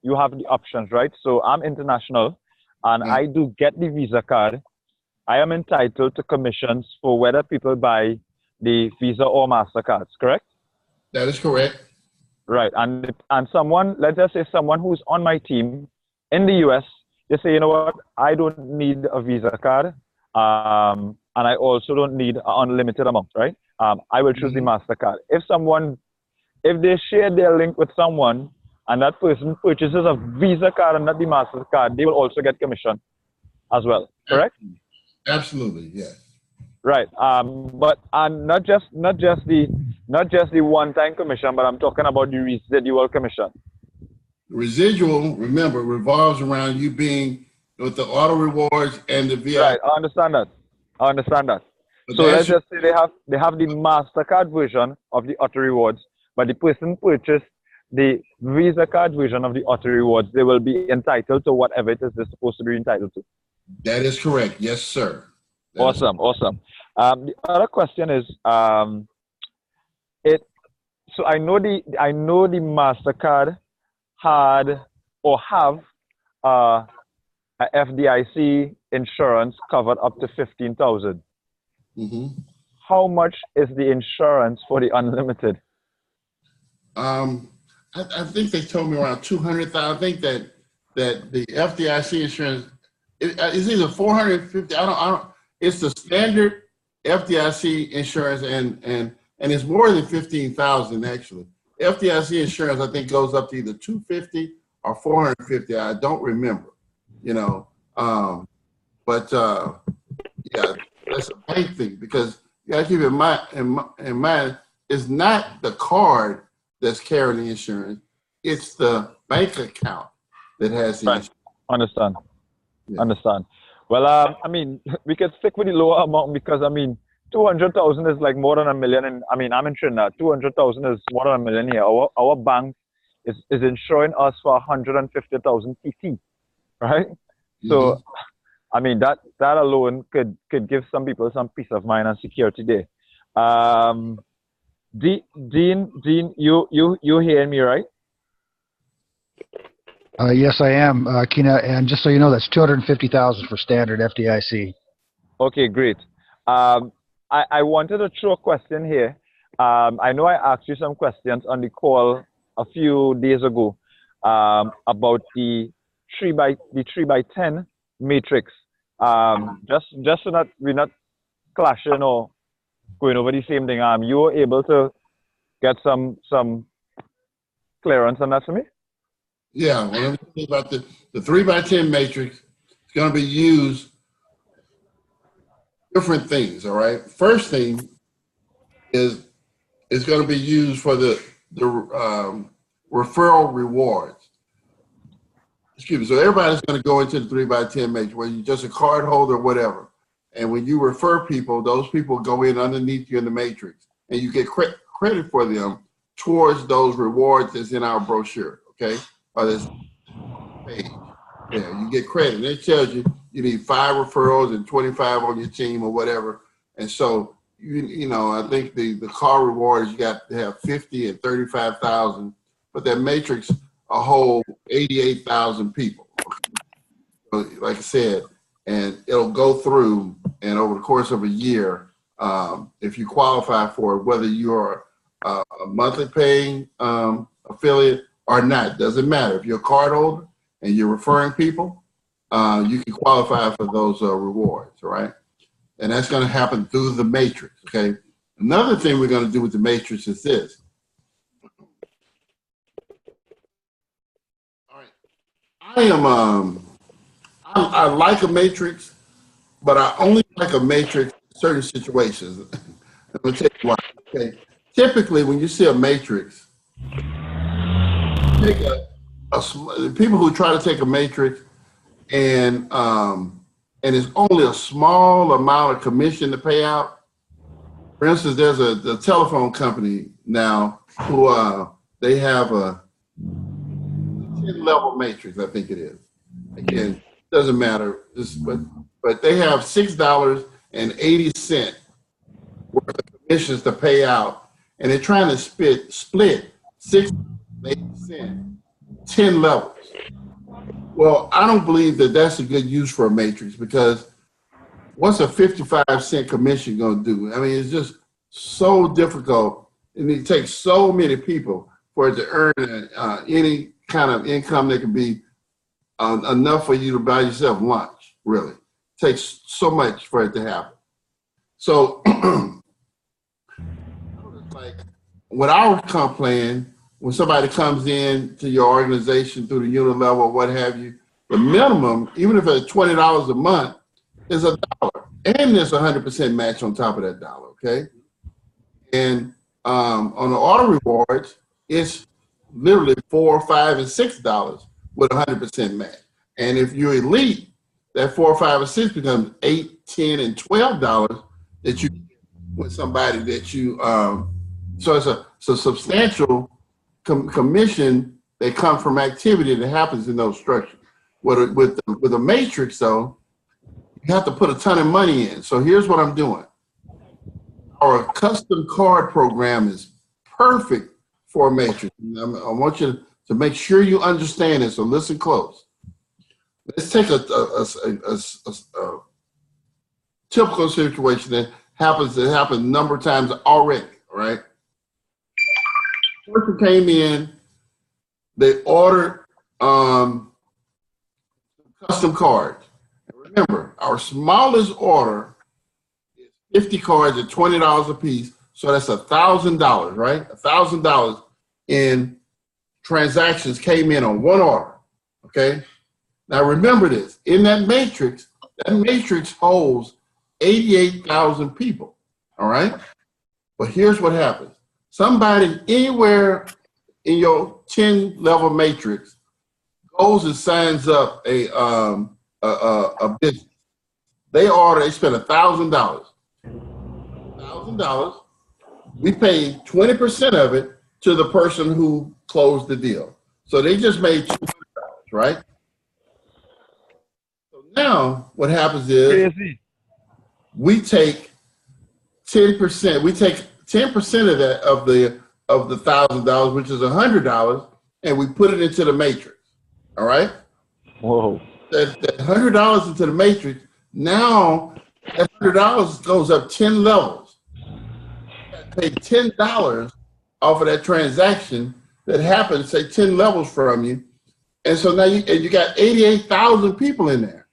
the options, right? So I'm international, and I do get the Visa card. I am entitled to commissions for whether people buy the Visa or MasterCards, correct? That is correct. Right, and someone, let's just say someone who's on my team in the US, they say, you know what, I don't need a Visa card, and I also don't need an unlimited amount, right? I will choose the MasterCard. If they share their link with someone and that person purchases a Visa card and not the MasterCard, they will also get commission as well, correct? Absolutely, yes. Right, but not just the one-time commission, but I'm talking about the residual commission. Residual, remember, revolves around you being with the auto rewards and the VIP. Right, I understand that. But So let's just say they have the MasterCard version of the auto rewards, but the person purchased the Visa card version of the auto rewards. They will be entitled to whatever it is they're supposed to be entitled to. That is correct. Yes, sir. Awesome. The other question is, so I know the MasterCard had or have a FDIC insurance covered up to $15,000. Mm-hmm. How much is the insurance for the unlimited? I think they told me around 200,000. I think that the FDIC insurance is either 450. I don't. It's the standard FDIC insurance and and it's more than 15,000 actually. FDIC insurance, I think, goes up to either 250 or 450. I don't remember, you know. Yeah, that's a bank thing because you got to keep in mind, it's not the card that's carrying the insurance; it's the bank account that has the Right. insurance. Understand. Yeah. Understand. Well, I mean, we could stick with the lower amount because I mean, 200,000 is like more than $1 million, and I mean, I'm in Trinidad. 200,000 is more than $1 million here. Our bank is insuring us for 150,000 TT, right? So, I mean, that alone could give some people some peace of mind and security there. Dean, you hearing me, right? Yes, I am, Kina. And just so you know, that's 250,000 for standard FDIC. Okay, great. I wanted to throw a question here. I know I asked you some questions on the call a few days ago about the 3x10 matrix. Just so that we're not clashing or going over the same thing. You were able to get some clearance on that for me? Yeah, when we think about the 3x10 matrix, it's going to be used different things. All right. First thing is it's going to be used for the referral rewards. Excuse me. So everybody's going to go into the 3x10 matrix, whether you're just a card holder or whatever. And when you refer people, those people go in underneath you in the matrix, and you get credit for them towards those rewards that's in our brochure. Okay. Or this page. Yeah, you get credit. And it tells you you need 5 referrals and 25 on your team or whatever. And so, you know, I think the car rewards, you got to have 50 and 35,000, but that matrix, a whole 88,000 people. So, like I said, and it'll go through, and over the course of a year, if you qualify for it, whether you're a monthly paying affiliate or not, doesn't matter. If you're a card holder and you're referring people, you can qualify for those rewards, all right? And that's going to happen through the matrix, okay? Another thing we're going to do with the matrix is this. All right. I like a matrix, but I only like a matrix in certain situations. I'm going to tell you why, okay? Typically, when you see a matrix, take people who try to take a matrix and it's only a small amount of commission to pay out. For instance, there's a telephone company now who they have a 10-level matrix, I think it is. Again, doesn't matter, but they have $6.80 worth of commissions to pay out, and they're trying to split $6.80, 10 levels. Well, I don't believe that that's a good use for a matrix, because what's a 55-cent commission going to do? I mean, it's just so difficult, and it takes so many people for it to earn any kind of income that can be enough for you to buy yourself lunch, really. It takes so much for it to happen. So, like with our comp plan, when somebody comes in to your organization through the unit level or what have you, the minimum, even if it's $20 a month, is $1. And there's 100% match on top of that dollar, okay? And on the auto rewards, it's literally $4, $5, and $6 with 100% match. And if you're elite, that $4, $5, or $6 becomes $8, $10, and $12 that you get with somebody that you. So it's a substantial commission that comes from activity that happens in those structures. With a matrix, though, you have to put a ton of money in. So here's what I'm doing. Our custom card program is perfect for a matrix. I want you to make sure you understand it, so listen close. Let's take a typical situation that happens a number of times already, all right? Person came in, they ordered custom cards. And remember, our smallest order is 50 cards at $20 a piece, So that's $1,000, right? $1,000 in transactions came in on one order, okay? Now remember this, in that matrix holds 88,000 people, all right? But here's what happens. Somebody anywhere in your 10-level matrix goes and signs up a business. They spend $1,000. $1,000. We pay 20% of it to the person who closed the deal. So they just made $200, right? So now what happens is we take 10%. We take 10% of that of the $1,000, which is $100, and we put it into the matrix. All right. Whoa. That $100 into the matrix. Now that $100 goes up 10 levels. Pay $10 off of that transaction that happened, say 10 levels from you. And so now you got 88,000 people in there.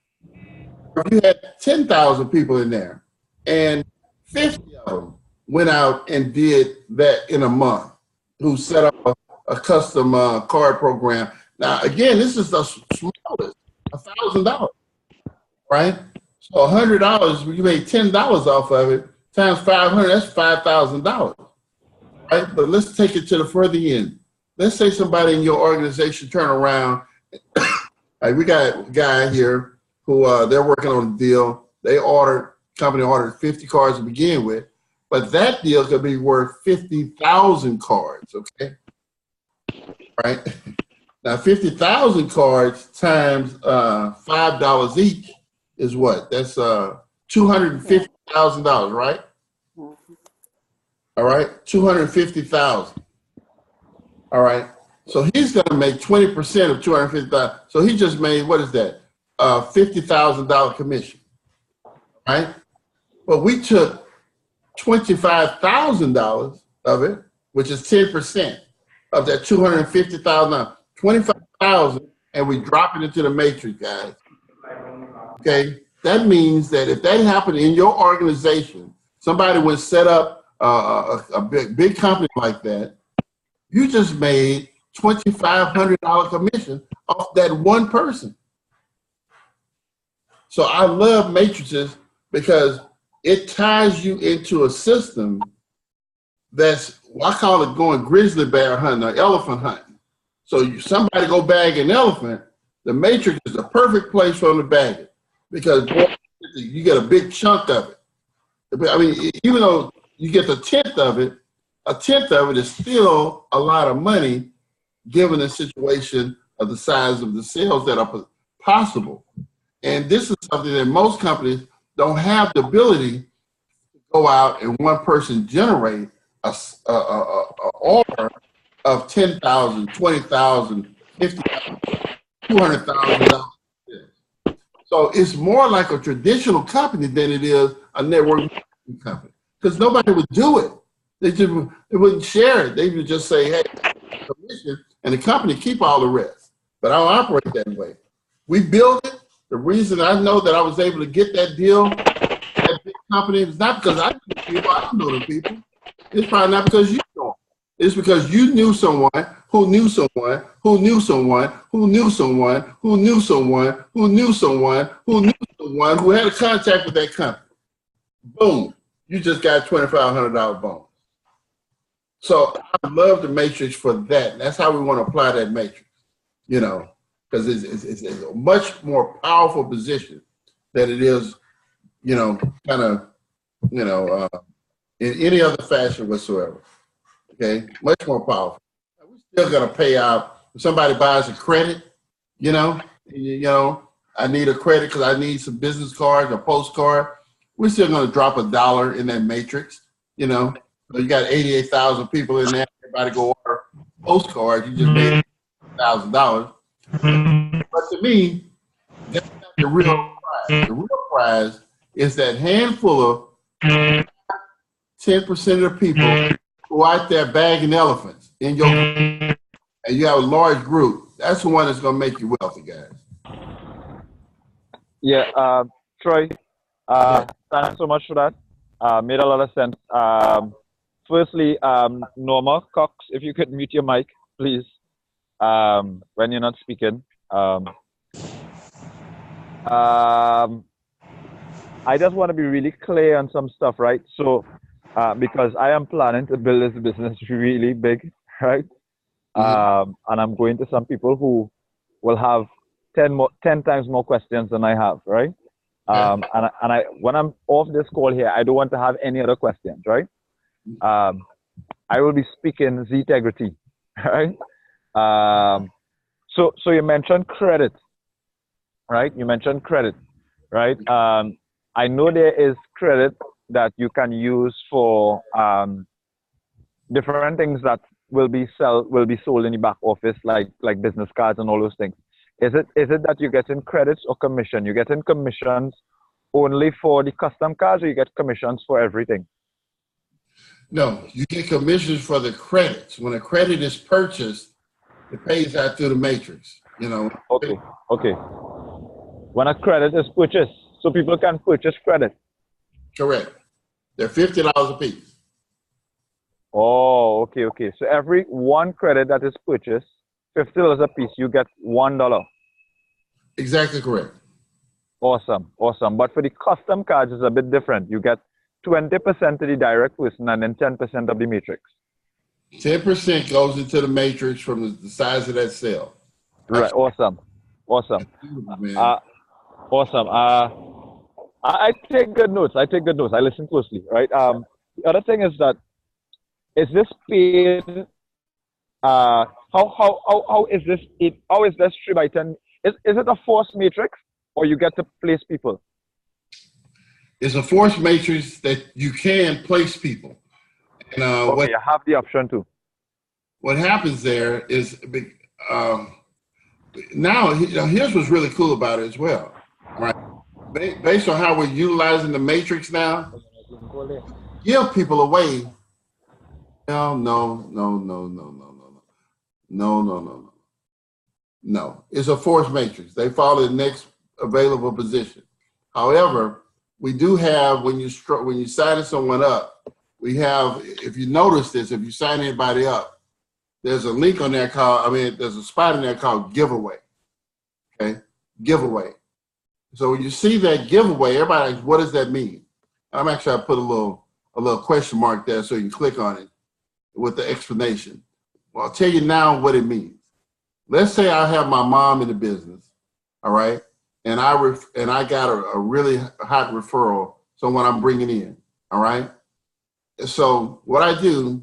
If you had 10,000 people in there and 50 of them went out and did that in a month, who set up a custom card program. Now, again, this is the smallest, $1,000, right? So $100, you made $10 off of it, times 500, that's $5,000, right? But let's take it to the further end. Let's say somebody in your organization turn around. Like we got a guy here who they're working on a deal. Company ordered 50 cards to begin with, but that deal could be worth 50,000 cards, okay? Right? Now, 50,000 cards times $5 each is what? That's $250,000, right? All right, 250,000. All right, so he's going to make 20% of 250,000. So he just made, what is that? $50,000 commission, right? But we took $25,000 of it, which is 10% of that $250,000. 25,000, and we drop it into the matrix, guys. Okay, that means that if that happened in your organization, somebody would set up a big company like that, you just made $2,500 commission off that one person. So I love matrices because it ties you into a system that's, I call it going grizzly bear hunting or elephant hunting. So somebody go bag an elephant, the matrix is the perfect place for them to bag it because boy, you get a big chunk of it. I mean, even though you get a tenth of it is still a lot of money given the situation of the size of the sales that are possible. And this is something that most companies don't have the ability to go out and one person generate a order of $10,000, $20,000, $50,000, $200,000. So it's more like a traditional company than it is a network marketing company because nobody would do it. They wouldn't share it. They would just say, hey, commission, and the company keep all the rest. But I don't operate that way. We build it. The reason I know that I was able to get that deal, that big company, is not because I know the people. I don't know the people. It's probably not because you know them. It's because you knew someone who knew someone who knew someone who knew someone who knew someone who knew someone who knew someone who had a contact with that company. Boom, you just got $2,500 bonus. So I love the matrix for that. And that's how we want to apply that matrix, you know, because it's a much more powerful position than it is, you know, kind of, you know, in any other fashion whatsoever. Okay, much more powerful. We're still gonna pay out if somebody buys a credit. You know, I need a credit because I need some business cards or postcard. We're still gonna drop $1 in that matrix. You know, so you got 88,000 people in there. Everybody go order postcards. You just made $1,000. But to me, that's not the real prize. The real prize is that handful of 10% of the people who are out there bagging elephants in your, and you have a large group. That's the one that's going to make you wealthy, guys. Yeah, Troy, thanks so much for that. Made a lot of sense. firstly, Norma Cox, if you could mute your mic, please, when you're not speaking. I just want to be really clear on some stuff, right? So, because I am planning to build this business really big, right? And I'm going to some people who will have 10 times more questions than I have, right? And I, when I'm off this call here, I don't want to have any other questions, right? I will be speaking Zintegrity, right? So you mentioned credit, right? You mentioned credit, right? I know there is credit that you can use for different things that will be sold in the back office, like business cards and all those things. Is it that you're getting credits or commission? You're getting commissions only for the custom cards, or you get commissions for everything? No, you get commissions for the credits. When a credit is purchased, it pays out through the matrix. You know. Okay. When a credit is purchased, so people can purchase credit. Correct. They're $50 a piece. Oh, okay. So every one credit that is purchased, $50 a piece, you get $1. Exactly correct. Awesome. But for the custom cards, it's a bit different. You get 20% to the direct person and then 10% of the matrix. 10% goes into the matrix from the size of that cell. Right. Awesome. Awesome. I take good notes. I listen closely. Right. The other thing is that, is this paid? How is this? How is this 3x10? Is it a forced matrix, or you get to place people? It's a forced matrix that you can place people. And okay, you have the option too. What happens there is now, here's what's really cool about it as well. All right, based on how we're utilizing the matrix now, give people away. No. It's a forced matrix. They follow the next available position. However, we do have, when you sign someone up, we have, if you notice this, if you sign anybody up, there's a link on there there's a spot in there called giveaway. Okay, giveaway. So when you see that giveaway, everybody asks, what does that mean? I put a little question mark there so you can click on it with the explanation. Well, I'll tell you now what it means. Let's say I have my mom in the business, all right, and I got a really hot referral, someone I'm bringing in, all right. So what I do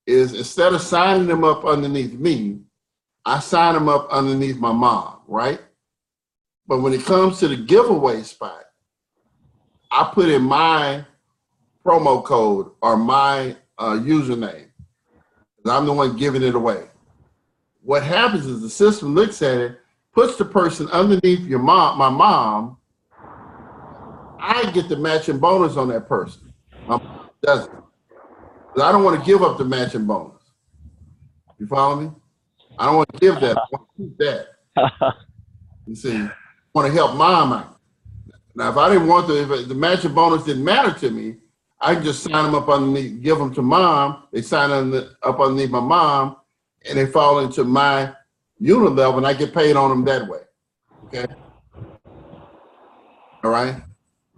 is, instead of signing them up underneath me, I sign them up underneath my mom, right? But when it comes to the giveaway spot, I put in my promo code or my username. I'm the one giving it away. What happens is the system looks at it, puts the person underneath my mom. I get the matching bonus on that person. My mom doesn't. I don't want to give up the matching bonus. You follow me? I don't want to give that. I want to keep that. You see, I want to help mom out. Now, if I didn't want to, if the matching bonus didn't matter to me, I can just sign them up underneath, give them to mom. They sign up underneath my mom, and they fall into my unit level, and I get paid on them that way. Okay. All right.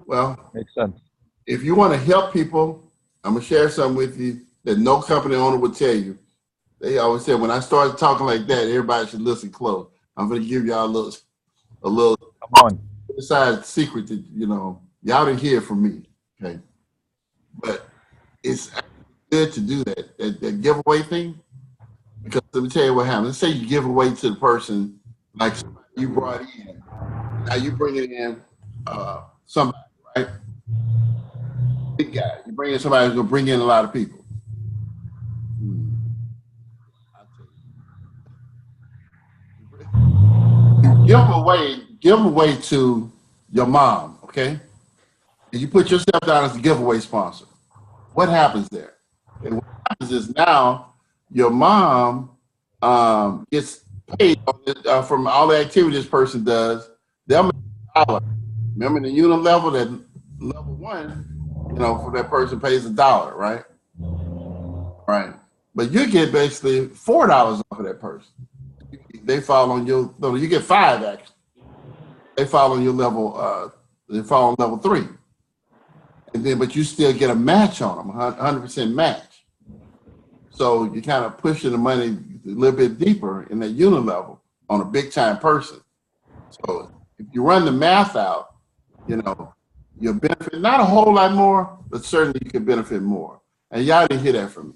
Well, makes sense. If you want to help people, I'm gonna share something with you that no company owner would tell you. They always say, when I started talking like that, everybody should listen close. I'm gonna give y'all a little come on, inside secret that y'all didn't hear from me. Okay. But it's good to do that giveaway thing, because let me tell you what happens. Let's say you give away to the person like you brought in. Now you bring it in somebody, right? Big guy. You bring in somebody who's gonna bring in a lot of people. You give away to your mom, okay? And you put yourself down as the giveaway sponsor. What happens there? And what happens is now your mom gets paid from all the activity this person does. They'll make $1. Remember the unit level, that level 1, for that person pays $1, right? right? But you get basically $4 off of that person. They fall on your, no, you get 5 actually. They fall on your level, they fall on level 3. And then, but you still get a match on them, 100% match. So you kind of pushing the money a little bit deeper in that unit level on a big time person. So if you run the math out, you know, you'll benefit not a whole lot more, but certainly you can benefit more. And y'all didn't hear that from me.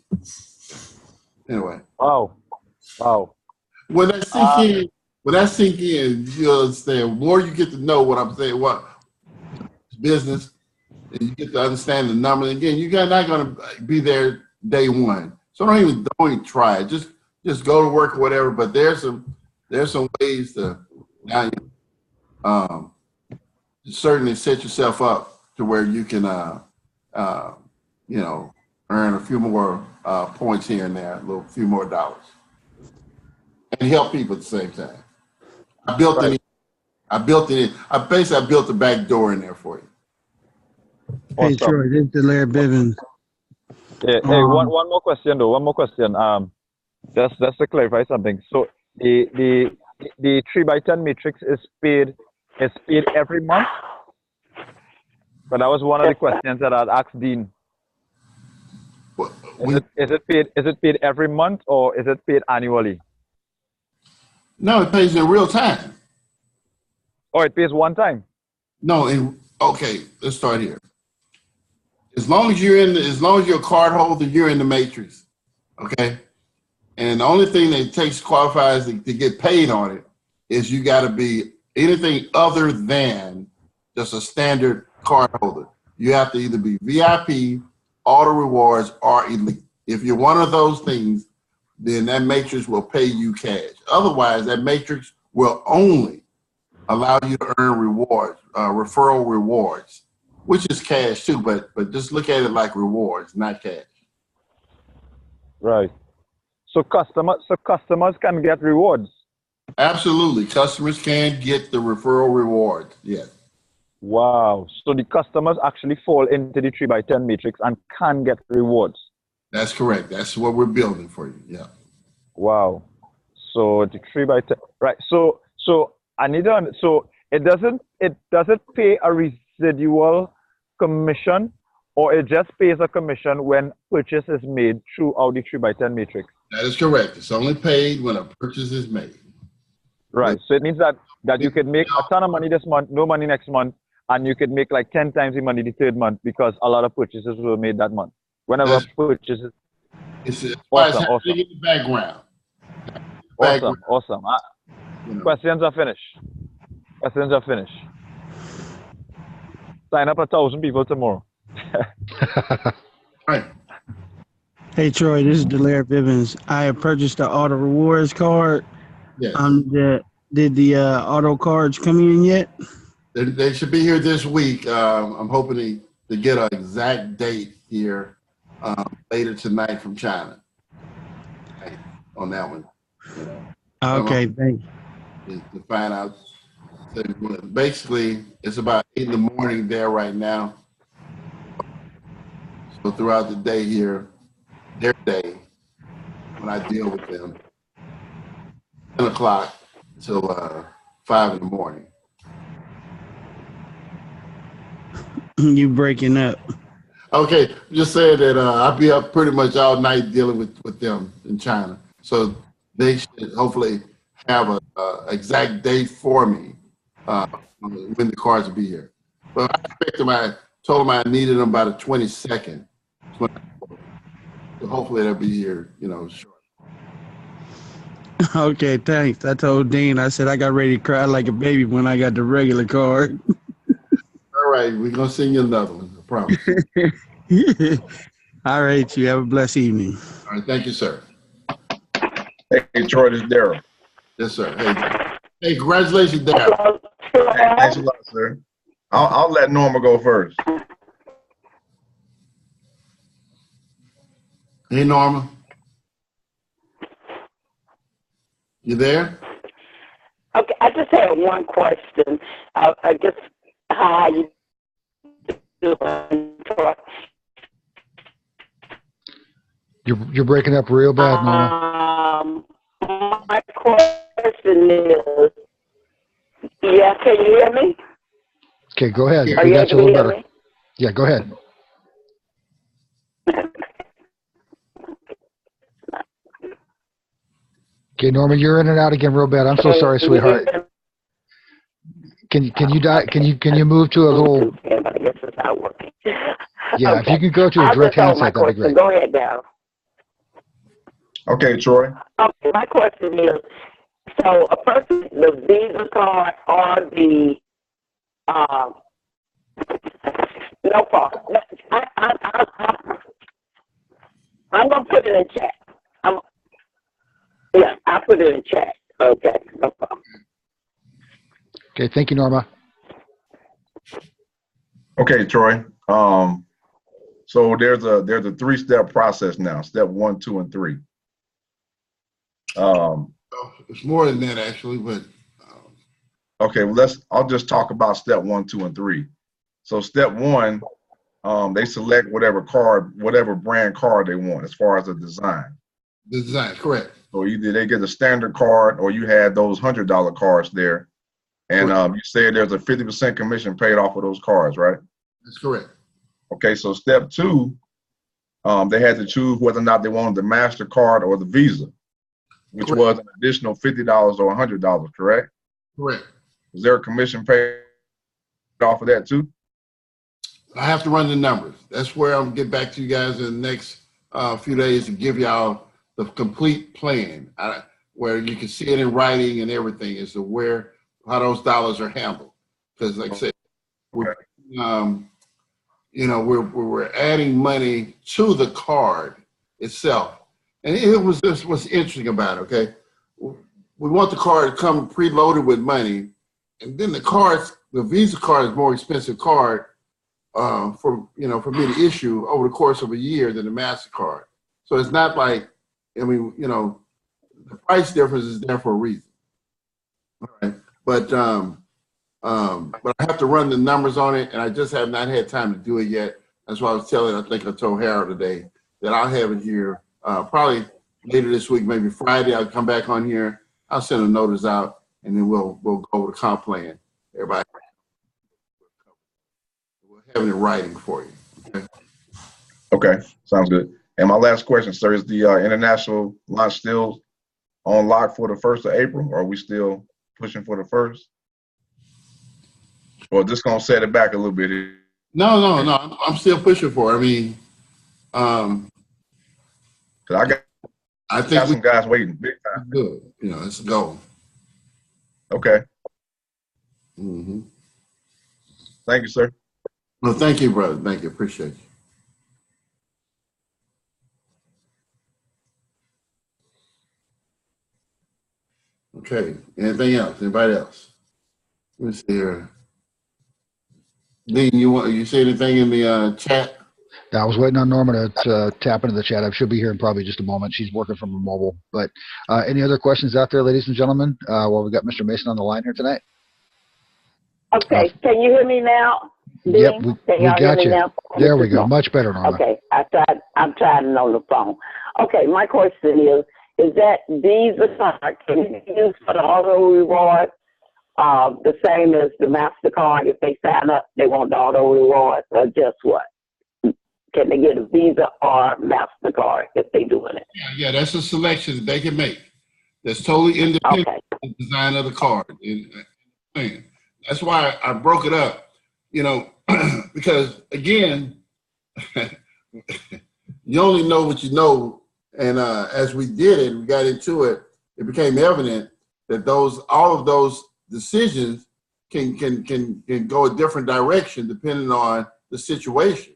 Anyway. Wow. Wow. When that sink in, you'll understand. The more you get to know what I'm saying, what business, and you get to understand the number. Again, you're not going to be there day one, so don't even try it. Just go to work or whatever. But there's some ways to now certainly set yourself up to where you can you know, earn a few more points here and there, few more dollars, and help people at the same time. I built it. I basically built the back door in there for you. Hey, Troy, this is Larry Bivens. Yeah, hey, one more question though. One more question. Just to clarify something. So the 3x10 matrix is paid every month. But that was one of the questions that I'd asked Dean. Is it paid every month or is it paid annually? No, it pays in real time. Oh, it pays one time. No, okay, let's start here. As long as you're a card holder, you're in the matrix. Okay? And the only thing that qualifies to get paid on it is you gotta be anything other than just a standard card holder. You have to either be VIP, auto rewards, or elite. If you're one of those things, then that matrix will pay you cash. Otherwise, that matrix will only allow you to earn rewards, referral rewards, which is cash too, but just look at it like rewards, not cash. Right. So customers can get rewards. Absolutely, customers can get the referral rewards. Yes. Wow. So the customers actually fall into the 3x10 matrix and can get rewards. That's correct. That's what we're building for you. Yeah. Wow. So the 3x10, right? So I need to. So it doesn't pay a residual commission, or it just pays a commission when purchase is made throughout the 3x10 matrix. That is correct. It's only paid when a purchase is made. Right. So it means that you could make a ton of money this month, no money next month, and you could make like 10 times the money the third month because a lot of purchases were made that month. Whenever purchases. It's awesome. in the background. Awesome. Questions are finished. Sign up 1,000 people tomorrow. Right. Hey, Troy, this is Larry Bivens. I have purchased the auto rewards card. Yes. Did the auto cards come in yet? They should be here this week. I'm hoping to get an exact date here later tonight from China on that one. Okay, thank you. To find out. So basically, it's about 8 in the morning there right now. So throughout the day here, their day, when I deal with them, 10 o'clock till 5 in the morning. You breaking up. Okay, just saying that I'll be up pretty much all night dealing with them in China. So they should hopefully have a exact date for me when the cards will be here. But I expect them, I told them I needed them by the 22nd. So hopefully they'll be here, shortly. Okay, thanks. I told Dean, I said I got ready to cry like a baby when I got the regular card. All right, we're going to send you another one, I promise. All right, you have a blessed evening. All right, thank you, sir. Hey, Troy, this is Daryl. Yes, sir. Hey, congratulations, Daryl. Hey, thanks a lot, sir. I'll let Norma go first. Hey, Norma. You there? Okay, I just have one question. I guess how you doing? You're breaking up real bad, Norma. My question is, yeah, can you hear me? Okay, go ahead. Are We you got you a able to little hear better. me? Yeah, go ahead. Okay, Norma, you're in and out again real bad. I'm so sorry, sweetheart. Can you move to a little? But I guess it's not working. Yeah, Okay. if you can go to a I'll direct just hold my handset, that'd be question. great. Go ahead, Darryl. Okay, Troy. Okay, my question is, so a person, the Visa card or the, no problem. I'm going to put it in chat. I'll put it in chat. Okay, no problem. Okay, thank you, Norma. Okay, Troy. So there's a 3-step process now. Step 1, 2, and 3. It's more than that actually, but Okay, well I'll just talk about step 1, 2, and 3. So step 1, they select whatever brand card they want as far as the design. the design, correct. So either they get a standard card or you had those $100 cards there. And you said there's a 50% commission paid off of those cards, right? That's correct. Okay, so step 2, they had to choose whether or not they wanted the MasterCard or the Visa, which Correct. was an additional $50 or $100, correct? Correct. Is there a commission paid off of that too? I have to run the numbers. That's where I'll get back to you guys in the next few days to give y'all the complete plan, where you can see it in writing and everything as to how those dollars are handled. Because, like I said, we're adding money to the card itself, and it was just what's interesting about it. Okay, we want the card to come preloaded with money, and then the Visa card is a more expensive card for me to issue over the course of a year than the MasterCard. So it's not like, the price difference is there for a reason. All right. But I have to run the numbers on it, and I just have not had time to do it yet. That's why I told Harold today that I'll have it here probably later this week, maybe Friday. I'll come back on here. I'll send a notice out, and then we'll go over the comp plan. Everybody, we'll have it in writing for you. Okay? Okay, sounds good. And my last question, sir, is the international launch still on lock for the 1st of April, or are we still pushing for the 1st? Or just gonna set it back a little bit? No. I'm still pushing for it. Cause I think got some guys waiting big time. Good. It's a goal. Okay. Mm-hmm. Thank you, sir. Well, thank you, brother. Thank you. Appreciate you. Okay. Anything else? Anybody else? Let me see here. Dean, you say anything in the chat? I was waiting on Norma to tap into the chat. I should be here in probably just a moment. She's working from her mobile. But any other questions out there, ladies and gentlemen? Well, we got Mr. Mason on the line here tonight. Okay, can you hear me now? Yep, Dean? we got you. There we go. Much better, Norma. Okay, I'm trying on the phone. Okay, my question is that Visa card can be used for the auto reward the same as the MasterCard? If they sign up, they want the auto reward, or just what? Can they get a Visa or MasterCard if they're doing it? Yeah, that's a selection that they can make. That's totally independent of the design of the card. And that's why I broke it up, because again, you only know what you know. And as we did it, we got into it, it became evident that all of those decisions can go a different direction depending on the situation.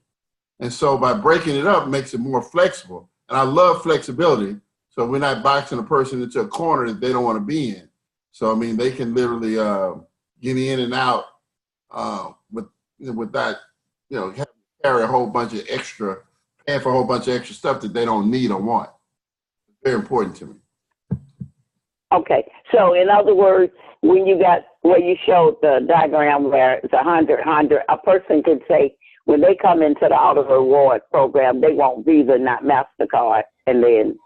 And so by breaking it up, it makes it more flexible. And I love flexibility. So we're not boxing a person into a corner that they don't want to be in. So, they can literally get in and out without, having to carry a whole bunch of extra, paying for a whole bunch of extra stuff that they don't need or want. It's very important to me. Okay, so in other words, when you showed the diagram where it's 100, a person could say, when they come into the auto reward program, they want Visa, not MasterCard. And then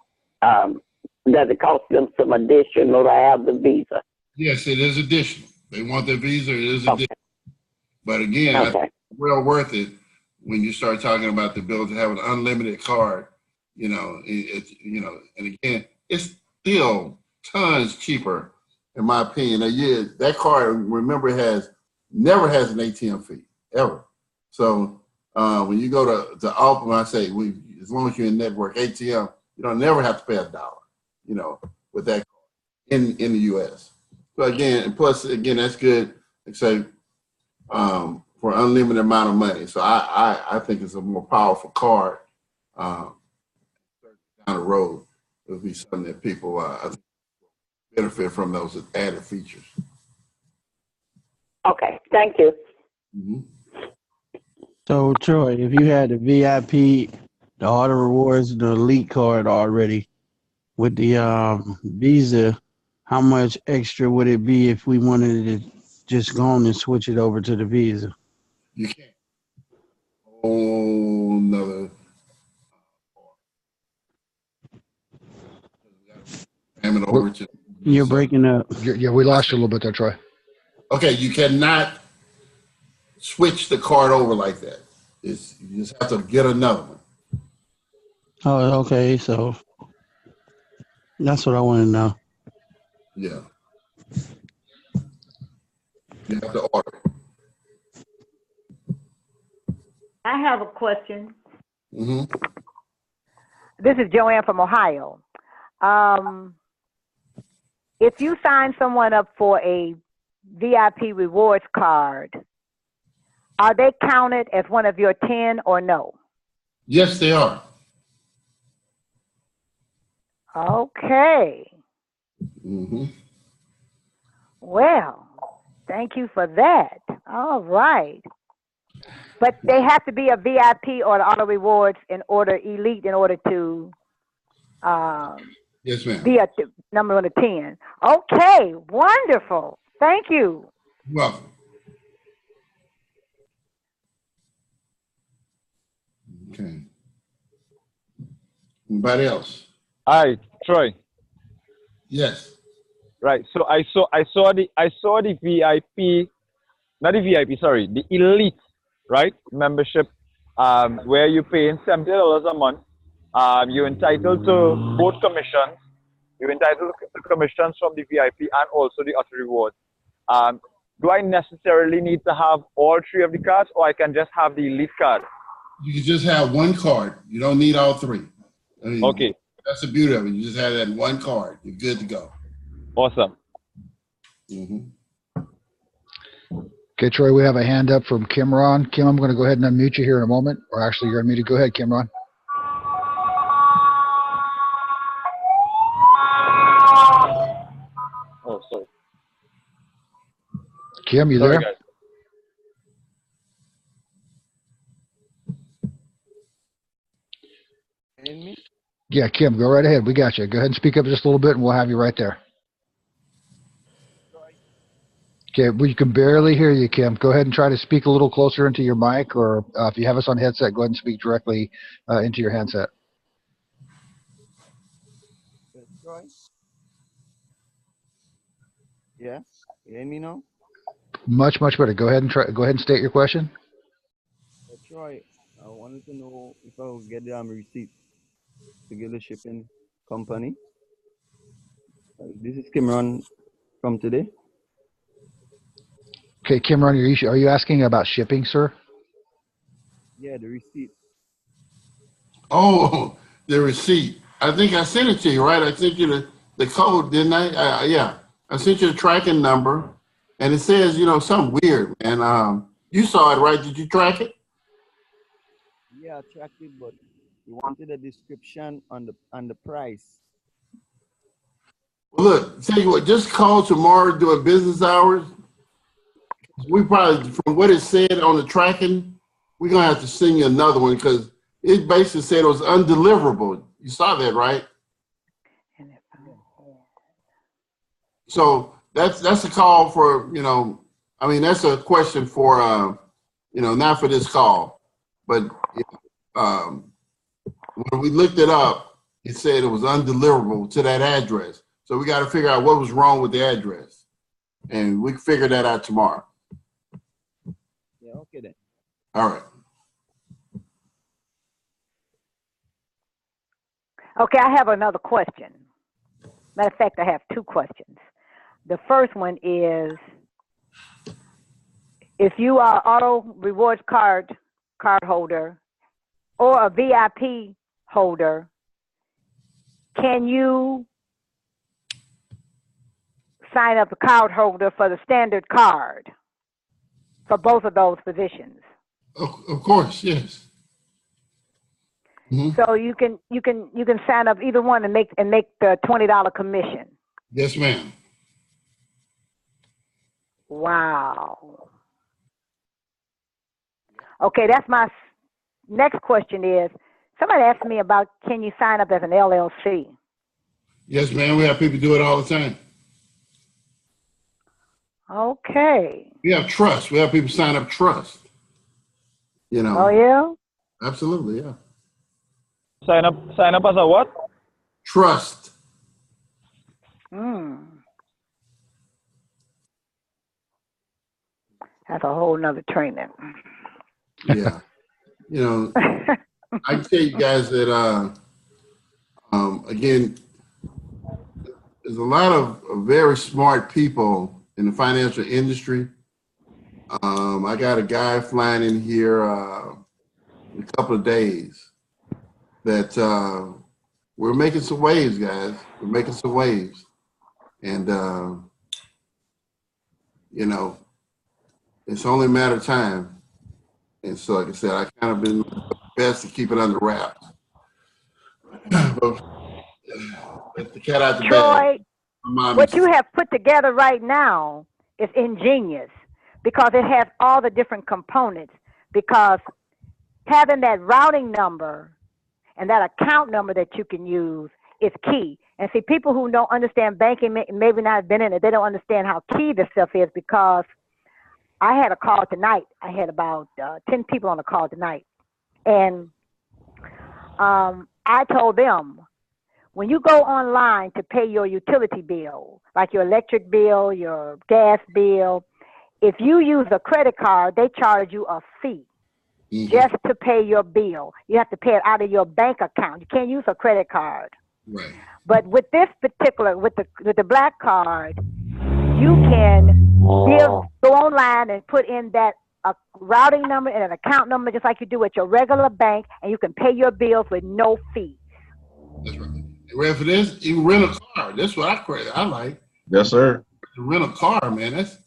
does it cost them some additional to have the Visa? Yes, it is additional. They want their Visa, it is Okay. additional. But again, I think Okay. it's well worth it when you start talking about the ability to have an unlimited card. You know, and again, it's still tons cheaper, in my opinion. That card, remember, never has an ATM fee ever. So when you go to Alpha, I say, as long as you're in network ATM, you don't never have to pay $1. You know, with that in the U.S. So again, plus that's good. Like say for unlimited amount of money. So I think it's a more powerful card. Down the road, it would be something that people I think benefit from those added features. Okay. Thank you. Mm-hmm. So Troy, if you had the VIP, the auto rewards, the elite card already with the Visa, how much extra would it be if we wanted to just go on and switch it over to the Visa? You can't. Whole nother. Hand it over to. You're breaking up. Yeah, we lost you a little bit there, Troy. Okay, you cannot switch the card over like that. You just have to get another one. Oh, okay. So that's what I want to know. Yeah. You have to order. I have a question. Mm-hmm. This is Joanne from Ohio. If you sign someone up for a VIP rewards card, are they counted as one of your 10 or no? Yes, they are. Okay. Mm-hmm. Well, thank you for that. All right. But they have to be a VIP or the auto rewards elite in order to Yes, ma'am. be a number on the 10. Okay, wonderful. Thank you. You're welcome. Okay. Anybody else? Hi, Troy. Yes. Right. So I saw the VIP, not the VIP, sorry, the elite, right? Membership, where you're paying $70 a month. You're entitled to both commissions. You're entitled to commissions from the VIP and also the auto rewards. Do I necessarily need to have all three of the cards, or I can just have the elite card? You can just have one card. You don't need all three. I mean, Okay. That's the beauty of it. You just have that one card. You're good to go. Awesome. Mm-hmm. Okay, Troy, we have a hand up from Kimron. Kim, I'm going to go ahead and unmute you here in a moment. Or actually, you're unmuted. Go ahead, Kimron. Oh, sorry. Kim, you Sorry, there? guys. Yeah, Kim, go right ahead. We got you. Go ahead and speak up just a little bit, and we'll have you right there. Okay, we can barely hear you, Kim. Go ahead and try to speak a little closer into your mic, or if you have us on headset, go ahead and speak directly into your handset. Troy? Yeah, you hear me now? Much, much better. Go ahead and go ahead and state your question. Troy, I wanted to know if I will get the receipt to give the shipping company. This is Kimron from today. Okay, Kimron, are you asking about shipping, sir? Yeah, the receipt. Oh, the receipt. I think I sent it to you, right? I sent you the code, didn't I? Yeah. I sent you the tracking number, and it says, something weird, man. You saw it, right? Did you track it? Yeah, I tracked it, but we wanted a description on the price. Well, look, tell you what, just call tomorrow during business hours. We probably, from what it said on the tracking, we're going to have to send you another one because it basically said it was undeliverable. You saw that, right? So that's a call for, that's a question for, not for this call. but when we looked it up, it said it was undeliverable to that address. So we got to figure out what was wrong with the address, and we can figure that out tomorrow. Yeah, okay then. All right. Okay, I have another question. Matter of fact, I have two questions. The first one is, if you are auto rewards card holder or a VIP holder, can you sign up a card holder for the standard card for both of those positions? Of course, yes. Mm-hmm. So you can sign up either one and make the $20 commission. Yes, ma'am. Wow. Okay, that's my next question is, somebody asked me about, can you sign up as an LLC? Yes, ma'am. We have people do it all the time. Okay. We have trust. We have people sign up trust. You know. Oh, yeah? Absolutely, yeah. Sign up as a what? Trust. That's a whole nother training. Yeah. You know, I can tell you guys that, again, there's a lot of very smart people in the financial industry. I got a guy flying in here in a couple of days that we're making some waves, guys. We're making some waves. And, you know, it's only a matter of time. And so, like I said, I kind of been best to keep it under wraps. But let the cat out the bag. Troy, what you have put together right now is ingenious because it has all the different components. Because having that routing number and that account number that you can use is key. And see, people who don't understand banking, maybe not have been in it, they don't understand how key this stuff is, because I had a call tonight. I had about 10 people on the call tonight. And I told them, when you go online to pay your utility bill, like your electric bill, your gas bill, if you use a credit card, they charge you a fee just to pay your bill. You have to pay it out of your bank account. You can't use a credit card. Right. But with this particular, with the Black Card, you can go online and put in that routing number and an account number just like you do at your regular bank, and you can pay your bills with no fees. That's right. And for this, you rent a car. That's what I like. Yes, sir. To rent a car, man. That's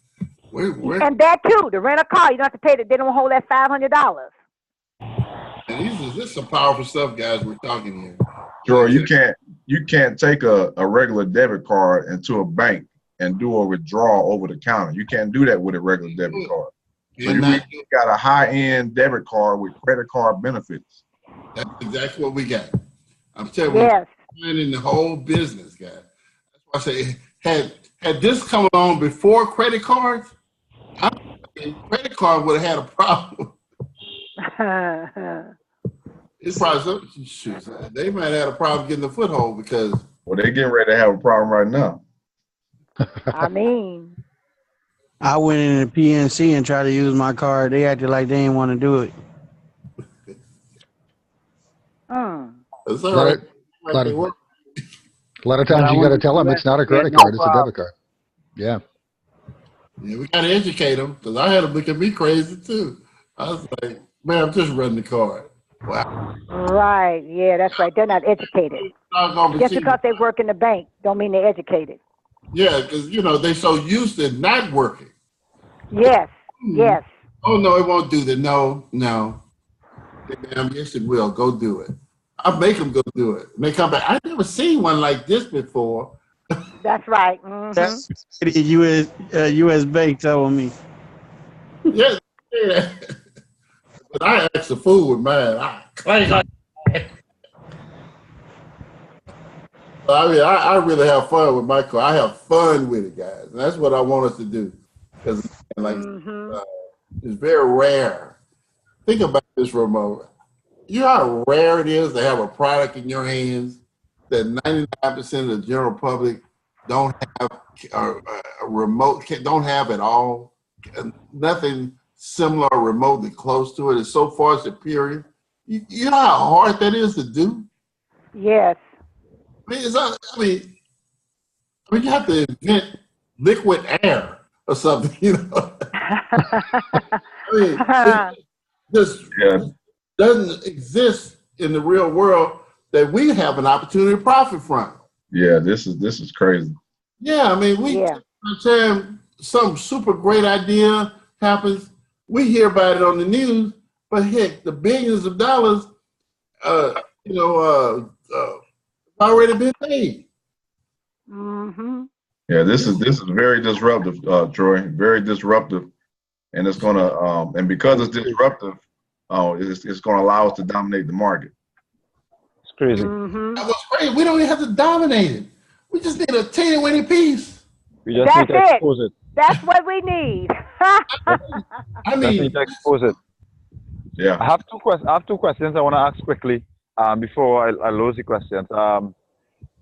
and that too. To rent a car, you don't have to pay that. They don't hold that $500. And this is some powerful stuff, guys. We're talking here. Troy, you can't take a regular debit card into a bank and do a withdrawal over the counter. You can't do that with a regular debit card. So you got a high-end debit card with credit card benefits. That's exactly what we got. I'm telling you, we're in the whole business, guys. That's why I say, had this come along before credit cards, credit card would have had a problem. It's probably they might have had a problem getting the foothold because. Well, they're getting ready to have a problem right now. I mean, I went in the PNC and tried to use my card. They acted like they didn't want to do it. That's all right. A lot of times you got to tell them it's not a credit card, it's a debit card. Yeah. Yeah, we got to educate them, because I had them look at me crazy too. I was like, man, I'm just running the card. Wow. Right. Yeah, that's right. They're not educated. Just because they work in the bank don't mean they're educated. Yeah, because, they're so used to not working. Yes. Yes. Oh, no, it won't do that. No. Hey, ma'am, yes, it will. Go do it. I'll make them go do it. And they come back. I've never seen one like this before. That's right. Mm-hmm. That's U.S. Bank telling me. Yeah. But I asked the fool with mine. I really have fun with my car. I have fun with it, guys. And that's what I want us to do. Because it's very rare think about this for a moment. You know how rare it is to have a product in your hands that 99% of the general public don't have a remote, don't have at all. Nothing similar or remotely close to it. It's so far superior. You know how hard that is to do? Yes. I mean, you have to invent liquid air or something, you know? It just doesn't exist in the real world that we have an opportunity to profit from. Yeah, this is crazy. Yeah, I mean, time some super great idea happens, we hear about it on the news, but heck, the billions of dollars, already been paid. Mm-hmm. Yeah, this is very disruptive, Troy. Very disruptive, and it's gonna and because it's disruptive, it's gonna allow us to dominate the market. It's crazy. Mm-hmm. That was crazy. We don't even have to dominate it. We just need a teeny-weeny piece. We just need to expose it. That's what we need. I mean, just need to expose it. Yeah. I have two questions I want to ask quickly before I lose the questions.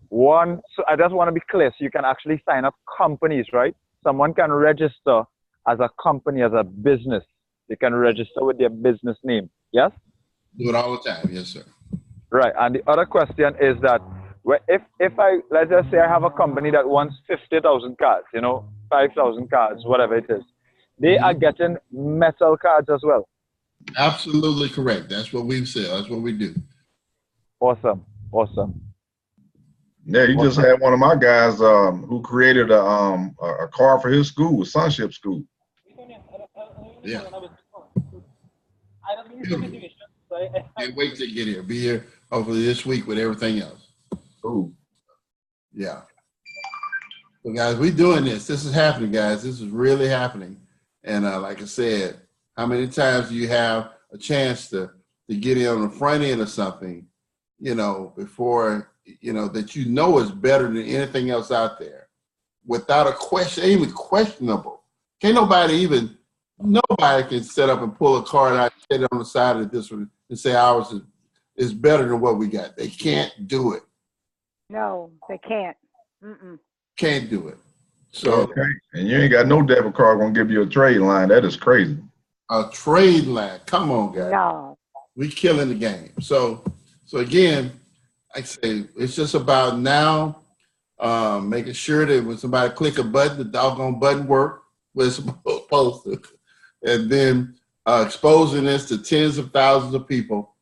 One, so I just want to be clear, so you can actually sign up companies, right? Someone can register as a company, as a business. They can register with their business name. Yes? Do it all the time. Yes, sir. Right. And the other question is that if let's just say I have a company that wants 50,000 cards, 5,000 cards, whatever it is, they are getting metal cards as well. Absolutely correct. That's what we sell. That's what we do. Awesome. Yeah, you just had one of my guys who created a car for his school, Sonship School. Yeah. Can't wait to get here. Be here hopefully this week with everything else. Ooh. Yeah. So guys, we're doing this. This is happening, guys. This is really happening. And like I said, how many times do you have a chance to get in on the front end of something, before, that is better than anything else out there without a question, even questionable. Nobody can set up and pull a card out, set it on the side of this one and say ours is better than what we got. They can't do it. No, they can't. Mm-mm. Can't do it. So, okay. And you ain't got no debit card gonna give you a trade line. That is crazy. A trade line. Come on, guys. No. We killing the game. So again, like I say, it's just about now making sure that when somebody click a button, the doggone button work where it's supposed to, and then exposing this to tens of thousands of people,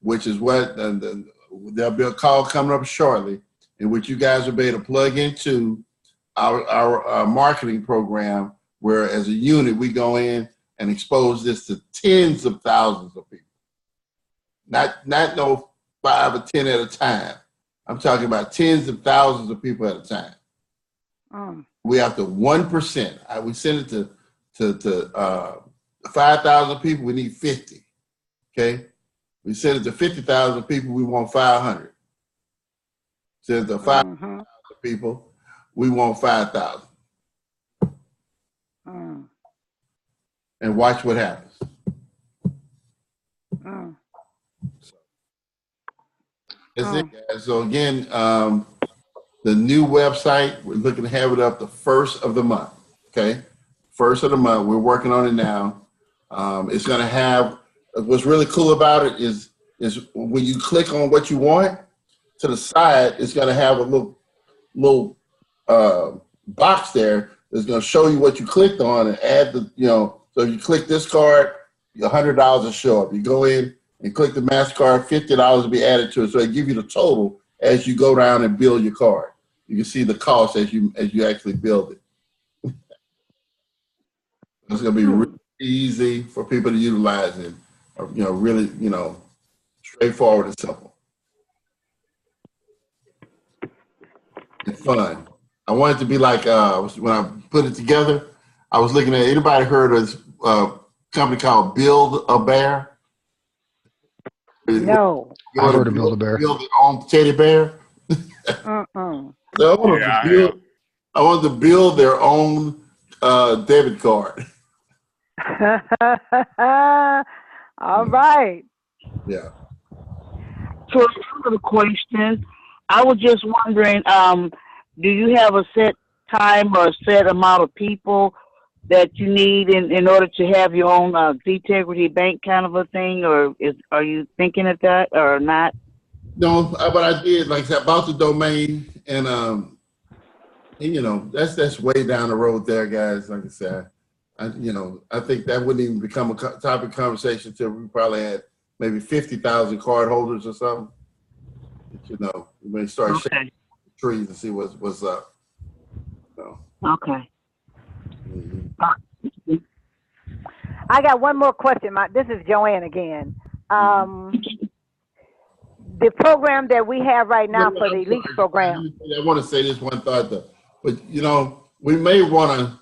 which is what there'll be a call coming up shortly, in which you guys will be able to plug into our marketing program, where as a unit we go in and expose this to tens of thousands of people. Not no 5 or 10 at a time. I'm talking about tens of thousands of people at a time. We have to 1%. We send it to 5,000 people. We need 50. Okay. We send it to 50,000 people. We want 500. Send it to 5,000 people. We want 5,000. And watch what happens. That's it, guys. So again, the new website, we're looking to have it up the 1st of the month. Okay, 1st of the month. We're working on it now. It's going to have, what's really cool about it is when you click on what you want, to the side, it's going to have a little box there that's going to show you what you clicked on and add so if you click this card, $100 will show up. You go in and click the MasterCard, $50 will be added to it. So it gives you the total as you go down and build your card. You can see the cost as you actually build it. It's going to be really easy for people to utilize it. Really, straightforward and simple. And fun. I want it to be like when I put it together, I was looking at, anybody heard of this company called Build-A-Bear? No. I heard of Build-A-Bear. Build their own teddy bear. So I wanted to build their own debit card. All right. Yeah. For another question, I was just wondering, do you have a set time or a set amount of people that you need in order to have your own Integrity Bank kind of a thing, or are you thinking of that or not? No, but I did, like I said, about the domain, and you know, that's way down the road there, guys. Like I said, I think that wouldn't even become a topic of conversation until we probably had maybe 50,000 card holders or something. But, you know, we may start shaking the trees and see what's up. So. Okay. Mm-hmm. I got one more question. This is Joanne again. The program that we have right now for the Elite program. I want to say this one thought though, but you know, we may want to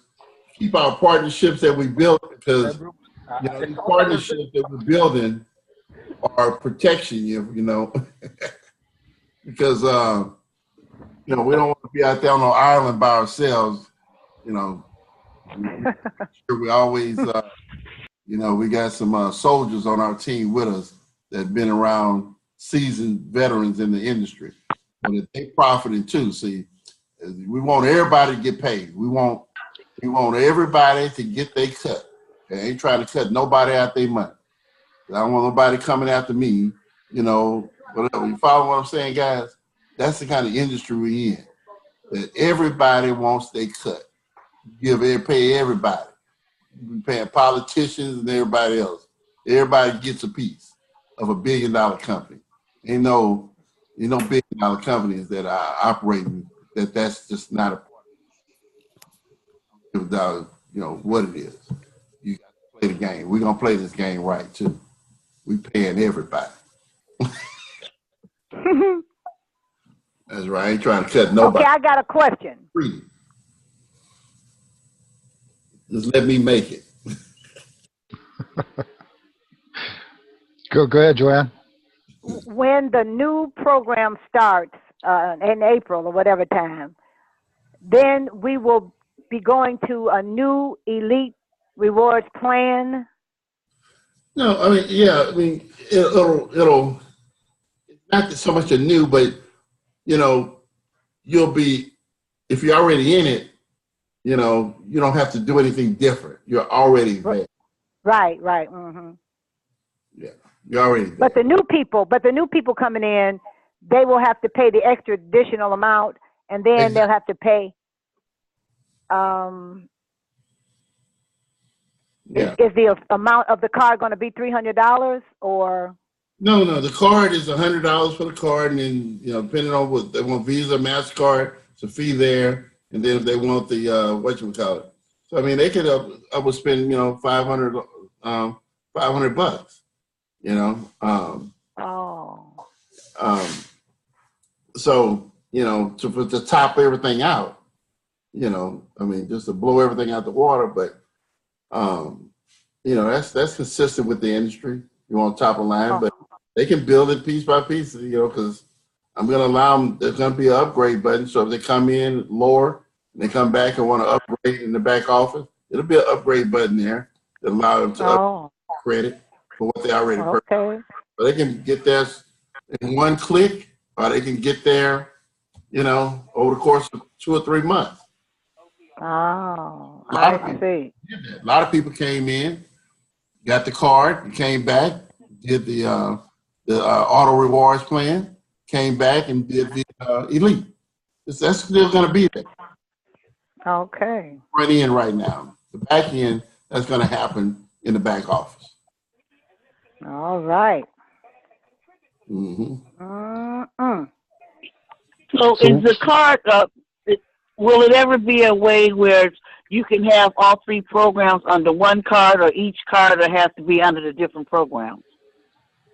keep our partnerships that we built, because you know, these partnerships that we're building are protection. You know, because you know, we don't want to be out there on an island by ourselves. You know, we always, you know, we got some soldiers on our team with us that have been around, seasoned veterans in the industry, but they profiting too. See, we want everybody to get paid. We want everybody to get their cut. They ain't trying to cut nobody out their money. I don't want nobody coming after me. You know, whatever. You follow what I'm saying, guys? That's the kind of industry we in. That everybody wants their cut. Pay everybody. We paying politicians and everybody else. Everybody gets a piece of $1 billion company. Ain't no $1 billion companies that are operating that's just not a part of, you know, what it is. You got to play the game. We're gonna play this game right too. We paying everybody. That's right. I ain't trying to cut nobody. Okay, I got a question. Free. Just let me make it. Go ahead, Joanne. When the new program starts in April or whatever time, then we will be going to a new Elite Rewards plan. No, I mean, yeah, I mean, it'll not so much a new, but you know, you'll be, if you're already in it, you know, you don't have to do anything different. You're already there. Right. Mm-hmm. Yeah, you're already there. But the new people coming in, they will have to pay the extra additional amount, and then they'll have to pay. Is the amount of the card going to be $300 or? No, the card is $100 for the card, and then, you know, depending on what they want, Visa, MasterCard, it's a fee there, and then if they want the whatchamacallit. So I mean, they could I would spend, you know, $500, you know. So you know, to top everything out, you know, I mean, just to blow everything out the water, but you know, that's consistent with the industry. You want top of line, but they can build it piece by piece, you know, because I'm going to allow them, there's going to be an upgrade button. So if they come in lower and they come back and want to upgrade in the back office, it'll be an upgrade button there that allow them to upgrade credit for what they already purchased. But they can get there in one click, or they can get there, you know, over the course of 2 or 3 months. Oh, I see. A lot of people came in, got the card, came back, did the auto rewards plan, came back and did the Elite. That's still going to be there. Okay. Front end right now. The back end, that's going to happen in the back office. All right. Mm-hmm. So is the card, will it ever be a way where you can have all 3 programs under one card, or each card will have to be under the different programs?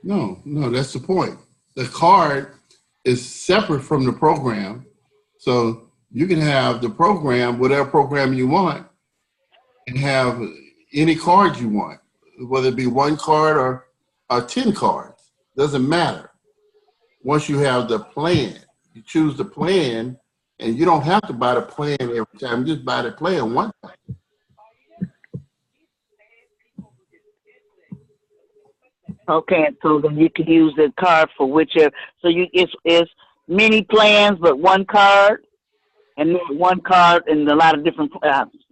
No, that's the point. The card is separate from the program. So you can have the program, whatever program you want, and have any card you want, whether it be 1 card or 10 cards. Doesn't matter. Once you have the plan, you choose the plan, and you don't have to buy the plan every time. You just buy the plan one time. Okay, so then you can use the card for whichever. So it's many plans, but one card, and not one card and a lot of different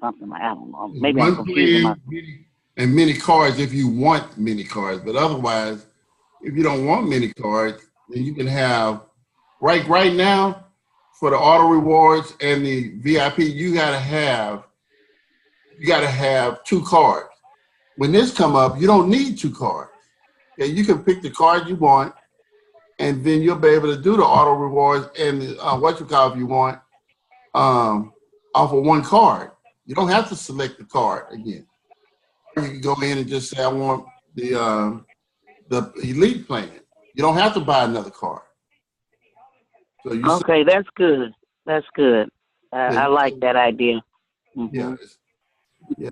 something. I don't know. Maybe I'm One confusing plan, myself. and many cards if you want many cards, but otherwise, if you don't want many cards, then you can have right now for the auto rewards and the VIP, you gotta have 2 cards. When this come up, you don't need 2 cards. Okay, you can pick the card you want, and then you'll be able to do the auto rewards and the, if you want, off of 1 card. You don't have to select the card again. You can go in and just say, I want the elite plan. You don't have to buy another card. So you Okay, that's good. That's good. I like that idea. Yeah. Yeah.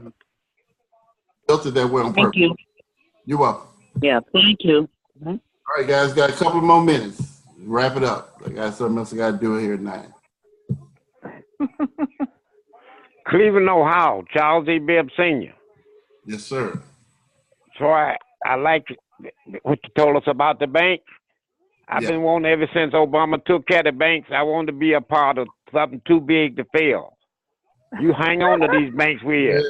Built it that way on purpose. Thank you. You're welcome. Yeah, thank you. All right, guys, got a couple more minutes. Wrap it up. I got something else I got to do here tonight. Cleveland, Ohio, Charles E. Bibb Sr. Yes, sir. So I like what you told us about the bank. I've been wanting ever since Obama took care of the banks. I wanted to be a part of something too big to fail. You hang on to these banks we're in.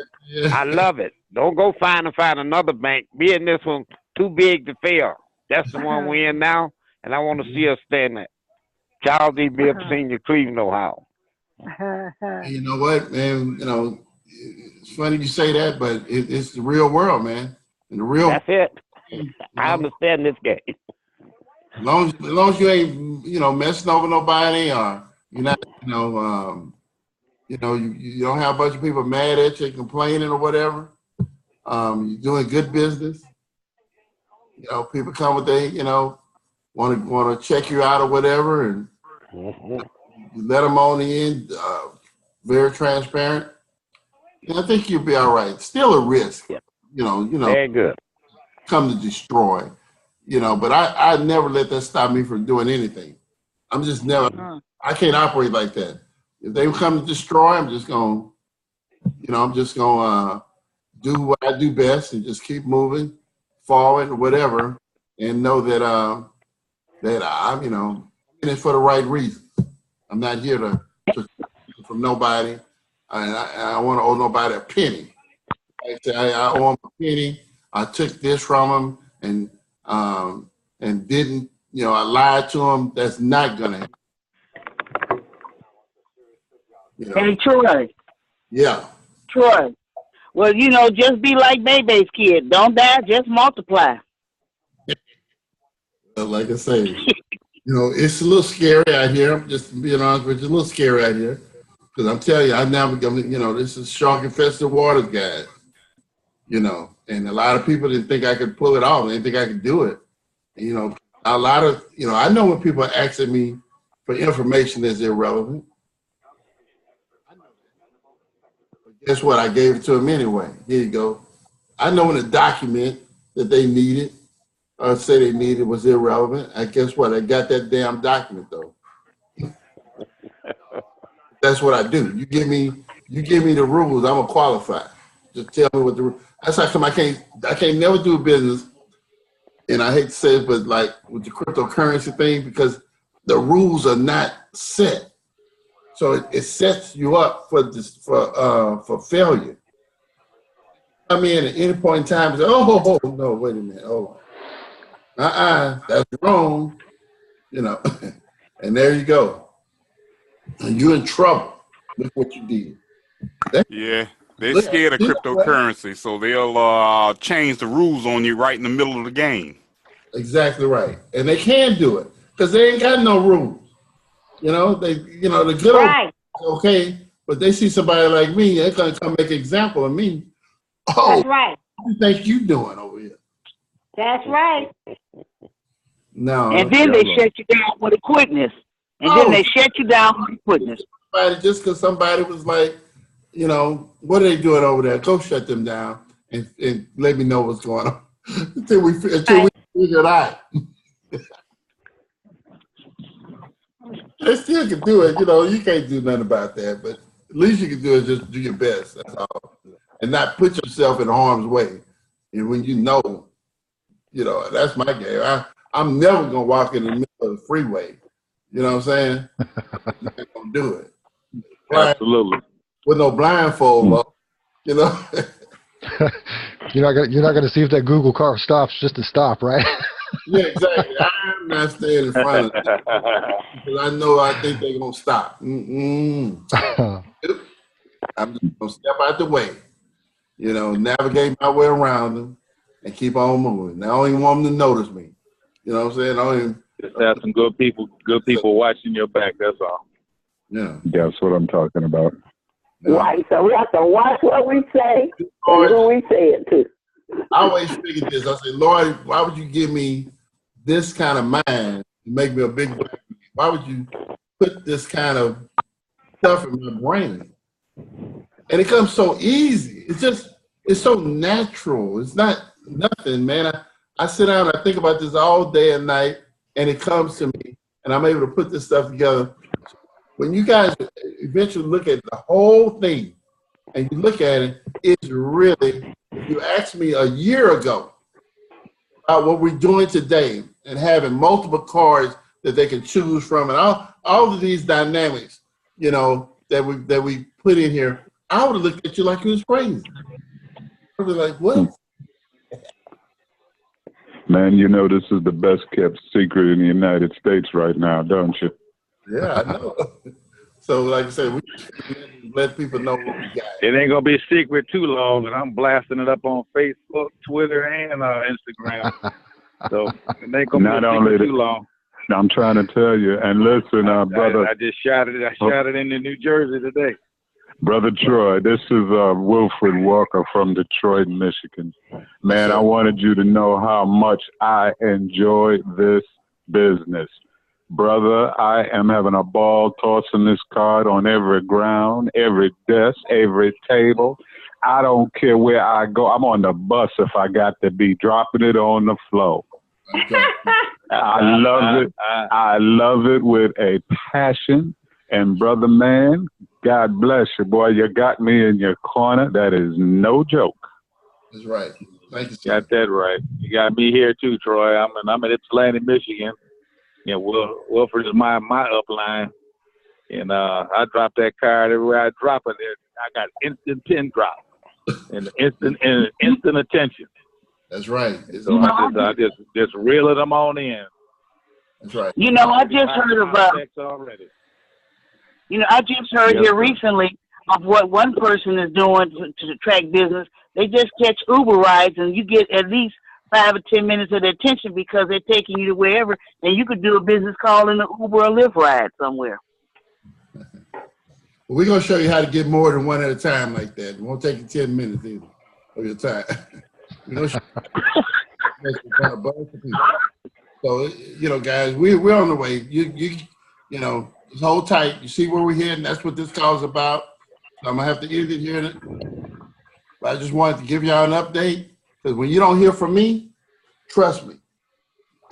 I love it. Don't go find another bank. Be in this one too big to fail. That's the one we're in now, and I want to see us stand there. Charles E. Bibb Sr., Cleveland, Ohio. You know what, man? You know, it's funny you say that, but it's the real world, man. And the real. That's it. I understand this game. As long as you ain't, messing over nobody, or you're not, you don't have a bunch of people mad at you, complaining or whatever. You're doing good business. People come with want to check you out or whatever, and you let them on in, very transparent. And I think you'll be all right. Still a risk, Very good. Come to destroy, but I never let that stop me from doing anything. I'm just never, I can't operate like that. If they come to destroy, I'm just going to do what I do best and just keep moving forward or whatever, and know that I'm, in it for the right reasons. I'm not here to from nobody. I don't want to owe nobody a penny. I owe them a penny. I took this from them and didn't, I lied to them. That's not gonna happen. Hey, Troy. Yeah. Troy. Well, just be like Bebe's kid. Don't die, just multiply. Like I say, it's a little scary out here. I'm just being honest with you, a little scary out here. Because I'm telling you, I've never, this is shark infested waters, guys. And a lot of people didn't think I could pull it off. They didn't think I could do it. And, a lot of, I know when people are asking me for information that's irrelevant. But guess what? I gave it to them anyway. Here you go. I know when a document that they needed, or say they needed, was irrelevant. And guess what? I got that damn document though. That's what I do. You give me the rules, I'm gonna qualify. Just tell me what the rules. That's how come I can't never do business. And I hate to say it, but like with the cryptocurrency thing, because the rules are not set. So it sets you up for failure. Come in at any point in time and say, oh no, wait a minute, hold on. That's wrong. And there you go. And you're in trouble. Look what you did. Yeah, they're scared of cryptocurrency, so they'll change the rules on you right in the middle of the game. Exactly right. And they can do it because they ain't got no rules. The good right. old, okay, but they see somebody like me, they're gonna come make an example of me. Oh, that's right. What do you think you doing over here? That's right. No. And then they shut you down with a quickness. Then they shut you down with a quickness. Just because somebody was like, what are they doing over there? Go shut them down and let me know what's going on until we figure it out. They still can do it. You can't do nothing about that, but at least you can do is just do your best. That's all, and not put yourself in harm's way. And when You know, that's my game. I'm never gonna walk in the middle of the freeway. You know what I'm saying? I'm not gonna do it. Absolutely. With no blindfold, on, you know. You're not gonna see if that Google car stops just to stop, right? Yeah, exactly. I'm not staying in front of them because I think they're gonna stop. I'm just gonna step out the way, you know, navigate my way around them, and keep on moving. I don't even want them to notice me. You know what I'm saying? I don't even, just have some good people watching your back. That's all. Yeah, that's what I'm talking about. Right. So we have to watch what we say and who we say it to. I always figured this. I said, Lord, why would you give me this kind of mind to make me a big man? Why would you put this kind of stuff in my brain? And it comes so easy. It's so natural. It's not nothing, man. I sit down and I think about this all day and night, and it comes to me, and I'm able to put this stuff together. When you guys eventually look at the whole thing, and you look at it, it's really, if you asked me a year ago about what we're doing today and having multiple cards that they can choose from and all of these dynamics, you know, that we put in here, I would have looked at you like you was crazy. I would be like, what? Man, you know this is the best kept secret in the United States right now, don't you? Yeah, I know. So, like I said, we let people know what we got. It ain't gonna be a secret too long, and I'm blasting it up on Facebook, Twitter, and Instagram. So it ain't gonna be a secret too long. I'm trying to tell you. And listen, brother. I just shot it. I shot it into New Jersey today. Brother Troy, this is Wilfred Walker from Detroit, Michigan. Man, I wanted you to know how much I enjoy this business. Brother, I am having a ball tossing this card on every ground, every desk, every table. I don't care where I go. I'm on the bus if I got to be, dropping it on the floor. Okay. I love it. I love it with a passion. And brother, man, God bless you, boy. You got me in your corner. That is no joke. That's right. Thank you, sir. Got that right. You got me here too, Troy. I'm in Ypsilanti, Michigan. Yeah, Wilfred is my upline, and I drop that card everywhere I drop it. I got instant pin drop and instant attention. That's right. So I just reel them on in. That's right. You know, I just heard of already. You know, I just heard here recently of what one person is doing to attract business. They just catch Uber rides, and you get at least 5 or 10 minutes of their attention because they're taking you to wherever, and you could do a business call in an Uber or Lyft ride somewhere. We're going to show you how to get more than one at a time like that. It won't take you 10 minutes either of your time. We're going to show you a bunch of people. So, you know, guys, we're on the way. You know, just hold tight. You see where we're heading. That's what this call is about. So I'm going to have to end it here. But I just wanted to give y'all an update. Because when you don't hear from me, trust me,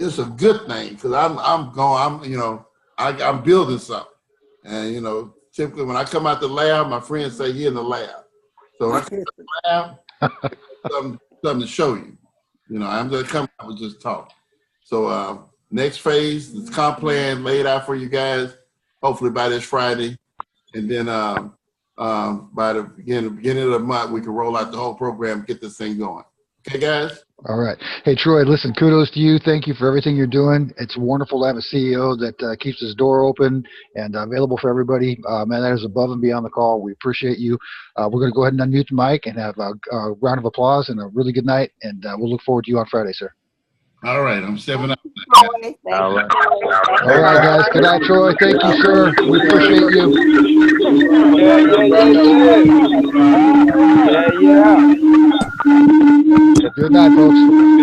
it's a good thing. Because I'm building something, and you know, typically when I come out the lab, my friends say he in the lab. So when I come out the lab, something to show you. You know, I'm gonna come out and just talk. So next phase, the comp plan laid out for you guys. Hopefully by this Friday, and then by the beginning of the month, we can roll out the whole program and get this thing going. Okay, guys? All right. Hey, Troy, listen, kudos to you. Thank you for everything you're doing. It's wonderful to have a CEO that keeps his door open and available for everybody. Man, that is above and beyond the call. We appreciate you. We're going to go ahead and unmute the mic and have a round of applause and a really good night. And we'll look forward to you on Friday, sir. All right. I'm stepping up. All right. All right, guys. Good night, Troy. Thank you, sir. We appreciate you. Yeah. Good night, folks.